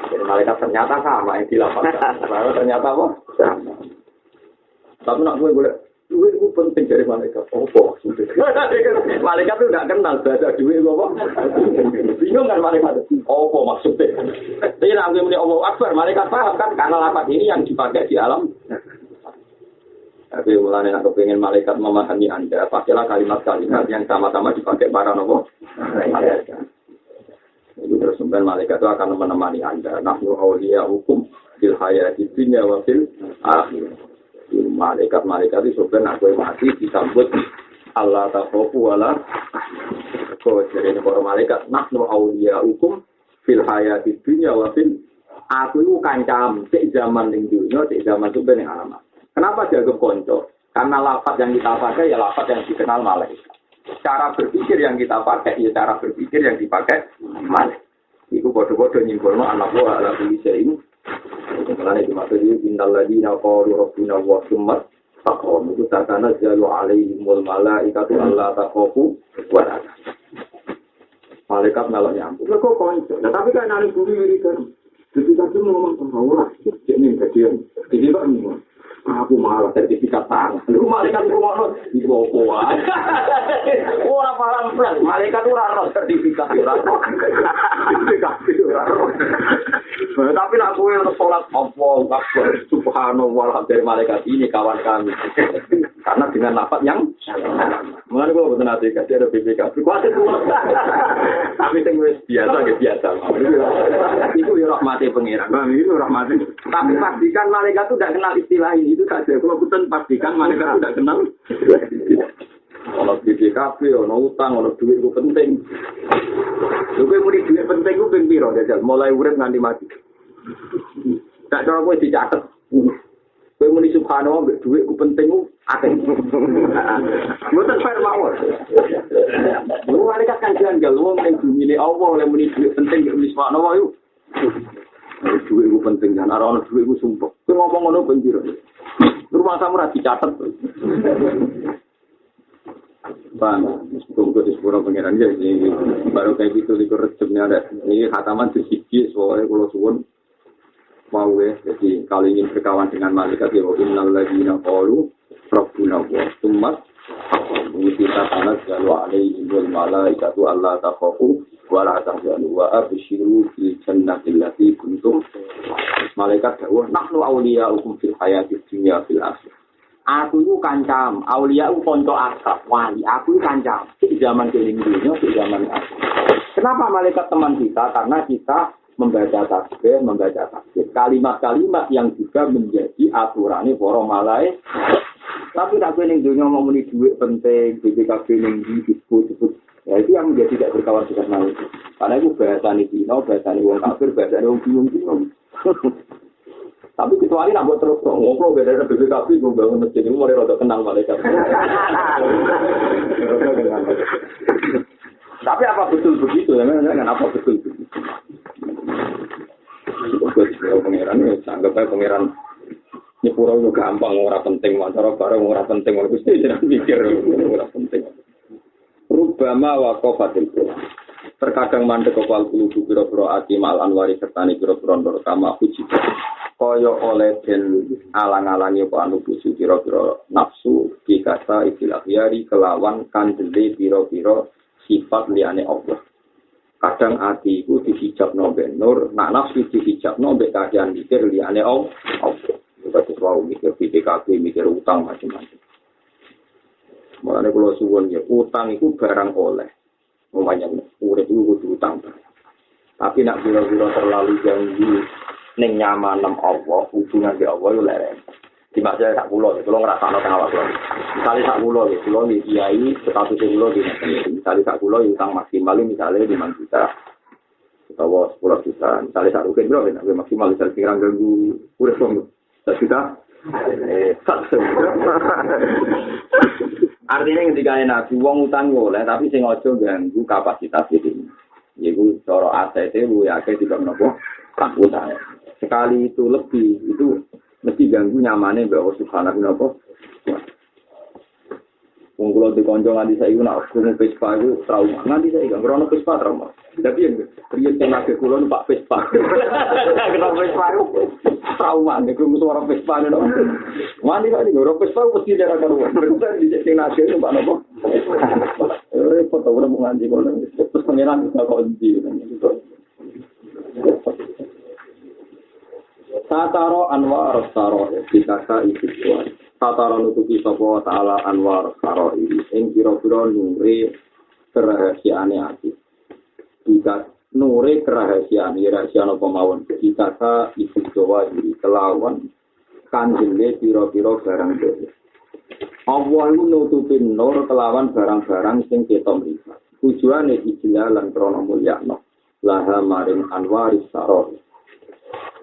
Jadi malaikat ternyata sama yang dilafazkan. Ternyata apa? Sama. Tapi nak gue boleh. Duit itu penting dari malaikat. Apa? Malaikat itu tidak kenal bahasa duit apa. Bingung kan malaikat. Apa maksudnya? Jadi nanti muni Allah Akbar, malaikat paham kan karena lafaz ini yang dipakai di alam. Tapi mulanya nak kepingin malaikat memahami Anda, pakailah kalimat-kalimat yang sama-sama dipakai para nopo malaikat. Itu terus malaikat itu akan menemani Anda. Nahnu awliya hukum fil hayati dunya wa fil akhirah. Malaikat-malaikat itu sebenarnya aku mati disambut Allah takhofu wala kok jadi para malaikat nahnu awliya hukum fil hayati dunya wa fil aku itu kancam cek zaman ning dunya cek zaman itu ben alamat. Kenapa dianggap konco? Karena lafaz yang kita pakai ya lafaz yang dikenal malaikat. Cara berpikir yang kita pakai ya cara berpikir yang dipakai malaikat. Iku bodoh-bodoh nyimpulno anak buah ala tulisnya ini. Karena itu maksudnya innal ladina qalu rabbuna wa summat taqom itu takana jalu alaihimul malaikatu alla takhafu wa la malaikat ngalok nyambung. Lah kok konco? Nah, tapi kan nang bumi wiridan. Ketika itu ngomong ora jeneng kajian. Iki kok ngomong aku malah sertifikat tangan. Lu malaikat ngono iki opo wae. Ora paham blas, malaikat ora ono sertifikat ora. Tapi nak kowe salat Allahu Akbar subhanallah dari malaikat ini kawan kami. Karena dengan lafaz yang mulane kok boten ate kasih ada BPK. Kuwi tapi sing wis biasa ya biasa. Itu ya rahmate pangeran. Itu rahmate. Tapi pastikan malaikat itu tidak kenal istilah ini. Itu saja. Kalau kita pastikan malaikat tidak kenal. Kalau BPKB, kalau utang, kalau duit itu penting. Lalu mau duit penting itu piro jajal. Mulai urip nganti mati. Tak cara gue dicatat. Gue mau subhanallah duit itu penting itu akeh. Mboten fair mawon. Lu malaikat kan janggal wong ning bumi ne Allah oleh muni duit penting iki subhanallah yo. Duit itu penting kan ora ono duit itu sumpah. Kowe ngomong ngono ben piro. Rumah kamu ra dicatat. Bang, tunggu di sepuluh pengiran ya, ini baru kayak gitu di recepnya ada. Ini khataman sedikit, soalnya kalau suwun mau jadi kalau ingin berkawan dengan malaikat ya, innal ladzina qalu rabbuna wa summat kita sanad jalu alaihimul malaikatu alla takhafu wala tahzanu wa abshiru bil jannati allati kuntum. Malaikat dawuh nahnu awliya'ukum fil hayatid dunya fil akhirah. Aku itu kancam, aulia itu konco akrab, wali. Aku itu kancam, di zaman keliling dunia, di zaman akhir. Kenapa malaikat teman kita? Karena kita membaca tasbih, kalimat-kalimat yang juga menjadi aturannya para malaikat. Tapi tak keliling dunia ngomongin duit penting, BPKB yang disebut-sebut. Ya itu yang menjadi tidak berkawan dengan malaikat. Karena itu bahasa ini Cina, bahasa ini orang kafir, bahasa ini orang bingung-bingung. Tapi kecuali nak buat terus ngobrol beda BPKB, gue bangun masjid ini mulai rada kenal malaikat. Tapi apa betul begitu? Apa betul begitu? Pengiran ini anggap aja pengiran nyepura itu gampang, orang penting, cara barang orang penting, orang pasti jangan mikir orang penting. Rubama waqafatil Qur'an. Terkadang mandek kepal kulubu biro-biro akimal anwari sertani biro-biro kama puji. Kaya oleh den alang-alangi apa anu puji biro-biro nafsu dikata istilah yari kelawan kandele biro-biro sifat liyane Allah. Kadang ati iku dihijab nombe nur, nak nafsu dihijab nombe kajian mikir liyane Allah. Kita tahu mikir PPKB, mikir utang macam-macam. Mulane kula suwun ya, utang itu barang oleh. Umpamanya urip itu kudu utang. Tapi nak biro-biro terlalu janji ning nyamanem Allah, hubungan di Allah yo leren. Dimaksud sak kula ngrasakno teng awak kula. Misale sak kula kiai status kula di misale sak kula utang maksimal misale 5 juta. Utawa 10 juta. Misale sak rugen bro nek maksimal misale pirang ganggu urip wong 1 juta. Artinya ketika nabi wong utang oleh tapi sing aja ganggu kapasitas ini. Yaiku cara aset lu ya akeh tidak menapa tak utang. Sekali itu lebih itu mesti ganggu nyamane mbak Allah Subhanahu wa ta'ala. Wong kula dikonco nganti saiki nak krungu Vespa iku trauma. Nganti saiki gak krono Vespa trauma. Tapi yang riyen tenaga kula numpak Vespa. Kena Vespa iku trauma nek krungu suara Vespa lho. Nganti saiki ora Vespa mesti jarak karo. Berarti di tenaga numpak nopo. Foto ora mau nganti kono. Terus pengenan kok ndi. Sataro anwar saro dikasa iki kuwi. Sataro nutupi sapa taala anwar saro iki ing pira-pira nure kerahasiaane ati. Jika nure kerahasiaane rahasia apa mawon dikasa iki Jawa iki kelawan kanjenge pira-pira barang dhewe. Allah iku nutupi nur kelawan barang-barang sing ketok mripat. Tujuane ijlal lan krana mulyakno. Laha maring anwaris saro.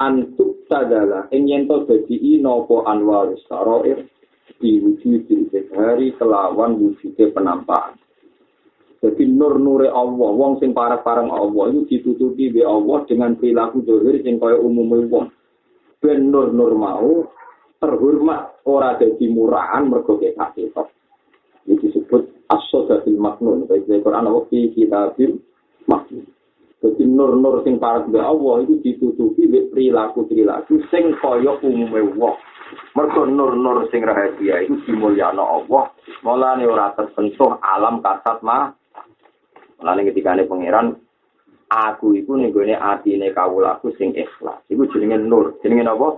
Antuk tadala ing to dadi napa anwar sarair diwujudi hari kelawan wujude penampakan. Jadi nur-nure Allah, wong sing pareng-pareng Allah itu ditutupi be Allah dengan perilaku zahir sing kaya umume wong. Ben nur-nur mau terhormat ora dadi murahan mergo ketok. Iki disebut as-sadatul maknun. Baik Quran Allah fi kitabil maknun. Jadi nur-nur sing parek be Allah itu ditutupi be perilaku-perilaku sing kaya umume wong. Mergo nur-nur sing rahasia itu dimulyakno Allah, mulane ora tersentuh alam kasat mah. Mulane ketikane pangeran aku iku ning gone atine kawulaku sing ikhlas. Iku jenenge nur. Jenenge apa?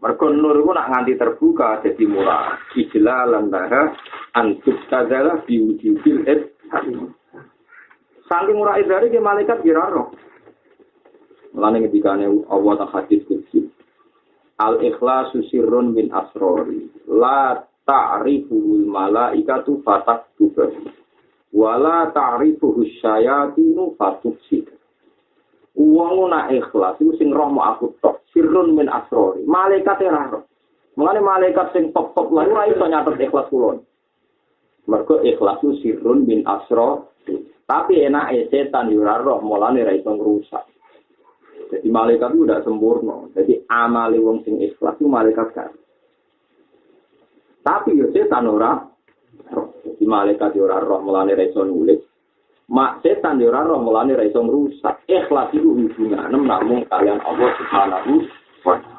Mergo nur iku nak nganti terbuka dadi murah. Ijlalan baha antuk kadzala biwujudil hakim. Saking murah idare ke malaikat diraro. Mulane ketikane Allah ta hadis kudsi. Al-ikhlasu sirrun min asrori. La ta'rifuhul malaikatu fataktuba. Wala ta'rifuhus syayatinu fatufsid. Wong nak ikhlas iku sing roh mau aku tok. Sirrun min asrori. Malaikat ora roh. Mulane malaikat sing top-top lha ora iso nyatet ikhlas kula. Mergo ikhlas itu sirrun min asrori. Tapi enake setan yo ora roh, mulane ra iso ngrusak. Jadi malaikat itu udah sempurna. Jadi amali wong sing ikhlas itu malaikat kan. Tapi yo setan ora roh. Jadi malaikat yo ora roh mulane ra iso nulis. Mak setan yo ora roh mulane ra iso ngrusak. Ikhlas itu hubungan namung kalian Allah Subhanahu wa taala.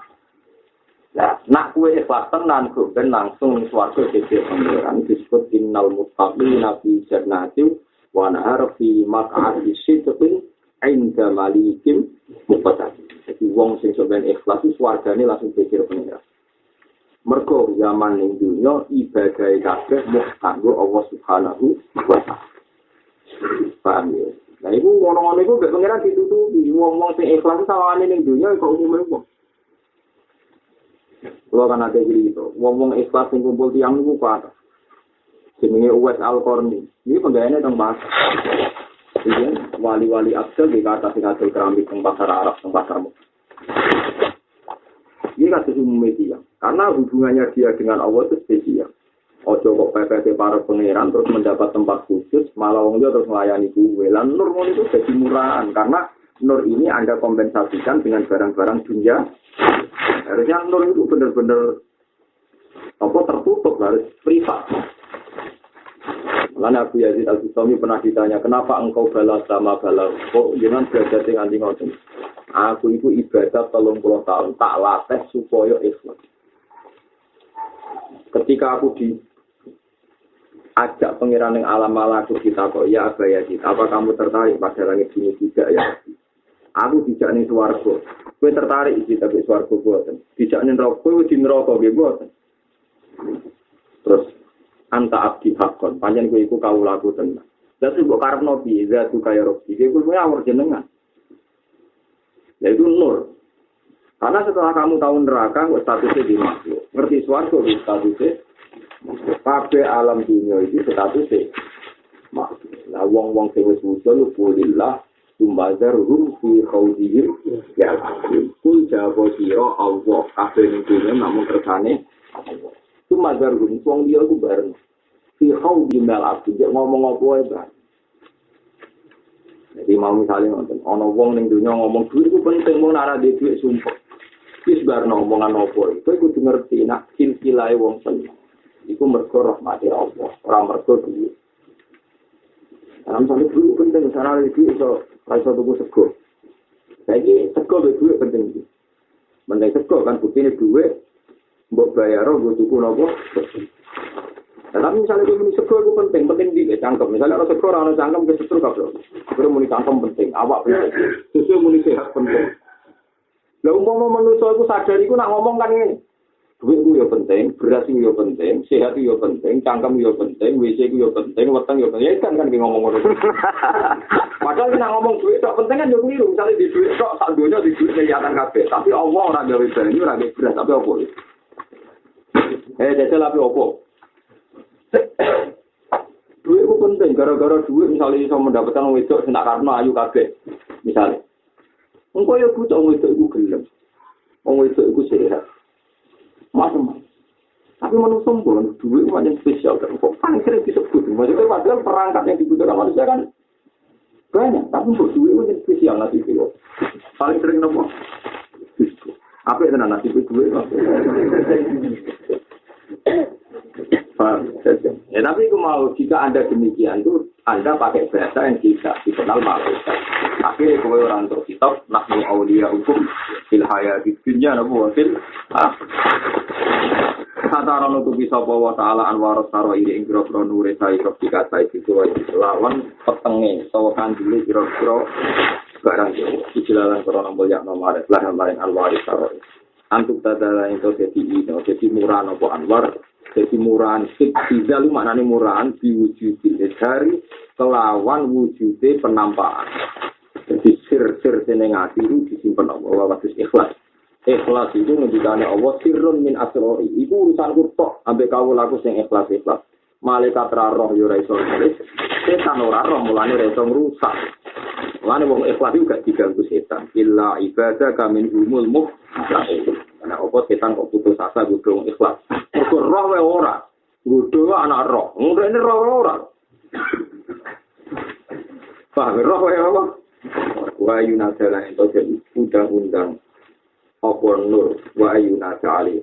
Nah, nak kowe ikhlas tenan kok ben langsung swarga dhewe pangeran disebut innal muttaqina fi jannatin wa nahar fi maq'adi sidqin 'inda malikin muqtadir. Jadi wong sing sampeyan ikhlas itu swargane langsung pikir pengira. Mergo zaman ning dunya ibadah kabeh mung kanggo Allah Subhanahu wa taala. Paham ya? Nah iku ngono-ngono iku mek pengira ditutupi wong-wong sing ikhlas sawane ning dunya kok umume wong. Kalau kan ada gitu, wong-wong ikhlas yang kumpul tiang itu apa? Jenenge Uwais Al-Qarni. Ini penggaweane teng bahasa. Jadi wali-wali Abdul di kata sing keramik teng pasar Arab, teng pasar Mekah. Ini kasus umum media. Karena hubungannya dia dengan Allah itu spesial. Ojo kok PPT para pangeran terus mendapat tempat khusus, malah wong dia terus melayani kuwe. Lan nur itu jadi murahan karena nur ini Anda kompensasikan dengan barang-barang dunia. Harusnya nur itu benar-benar tertutup, harus privat. Lalu Abu Yazid Al-Bustami pernah ditanya, kenapa engkau balas sama balas? Kok jangan belajar dengan ngoten? Aku itu ibadah 30 tahun, tak latih supaya ikhlas. Ketika aku diajak pengiran yang alam malaku kita kok, ya Abu Yazid, apa kamu tertarik pada langit ini? Tidak ya. Aku dijak ning swarga. Kowe tertarik iki tapi swarga boten. Dijak ning neraka kowe di neraka nggih boten. Terus anta abdi hakon, panjen kowe iku kawulaku tenan. Lah kok karepno piye zatu kaya robi. Kowe awur jenengan. Lah itu nur. Karena setelah kamu tahu neraka, kok statusnya di makhluk. Ngerti swarga wis statusnya. Kabeh alam dunia iki statusnya makhluk. Lah wong-wong sing wis wusul kulillah Tumbazarhum fi khawdihim ya kul jawab sira Allah kabeh ning namun kersane Allah. Tumbazarhum wong dia ku bareng fi khawdihim al-abd ngomong apa wae ba. Jadi mau misalnya nonton ana wong ning dunya ngomong duit ku penting mau ora duit sumpah. Wis bar omongan apa itu kudu ngerti nak silsilahe wong seneng. Iku mergo rahmati Allah, ora mergo duit. Dalam satu dulu penting, misalnya itu iso tuku sego. Saiki sego be duit penting iki. Meneh sego kan buktine duit mbok bayar nggo tuku napa? Tapi misalnya itu muni sego itu penting di cangkem. Misalnya orang sego ora ono cangkem ke setru kabeh. Kuwi muni cangkem penting, awak penting. Sesuai muni sehat penting. Lah umpama manusa iku sadar iku nak ngomong kan ngene. Duit ku yo penting, beras ku yo penting, sehat ku yo penting, cangkem yo penting, WC ku yo penting, weteng yo penting. Ya kan ngomong ngono. Padahal nek ngomong duit tok penting kan yo keliru. Misale di duit tok sak donya di duit kelihatan kabeh. Tapi Allah ora gawe banyu, ora gawe beras, tapi opo? Jajal api opo? Duit ku penting gara-gara duit misalnya iso mendapatkan wedok sing tak karepno ayu kabeh. Misale. Engko yo butuh wedok iku gelem. Wong wedok iku sehat. Macam-macam. Tapi manusia sombong, duit itu macam spesial. Kok paling sering disebut? Maksudnya padahal perangkat yang dibutuhkan manusia kan banyak. Tapi untuk duit itu macam spesial nanti itu. Paling sering apa? Apa itu nanti duit? Ya tapi aku mau jika Anda demikian itu Anda pakai bahasa yang tidak dikenal malaikat. Tapi kalau orang untuk kitab nahnu auliya hukum fil hayati dunya nabu fil kata orang untuk bisa bawa taala anwar saro ini ingkro nure sai ketika sai itu lawan petenge sawakan dulu kira-kira barang dijelaskan orang banyak nomor lah lain anwar saro antuk tadala itu jadi murah nopo anwar. Jadi murahan tidak lu maknanya murahan diwujudi dari kelawan wujudnya penampakan. Jadi sir-sir seneng hati itu disimpan Allah wasis ikhlas. Ikhlas itu menjadikan Allah sirrun min asrori. Itu urusan kurtok sampai kau laku sing ikhlas. Malaikat roh yo ra iso nulis. Setan ora roh mulane ra iso ngrusak. Mulane wong ikhlas juga diganggu setan. Illa ibadah kamin humul mukhlasin. Karena apa setan kok putus asa godhong ikhlas. Mergo roh wae ora. Godhong anak roh. Ngene roh ora. Paham roh wae apa? Wa yunazala itu jadi undang-undang apa nur wa yunazali.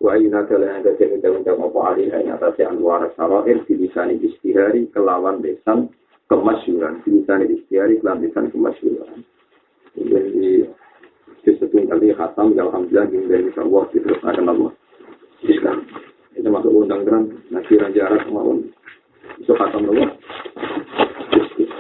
Wa yunazala itu jadi undang-undang apa alih yang atas anwar sarair bilisani istihari kelawan lisan kemasyhuran. Bilisani istihari kelawan lisan kemasyhuran. Jadi disebut kali khatam ya alhamdulillah dari Allah terus akan Allah. Islam. Itu masuk undang-undang nasiran jarak kemauan. Iso khatam Allah.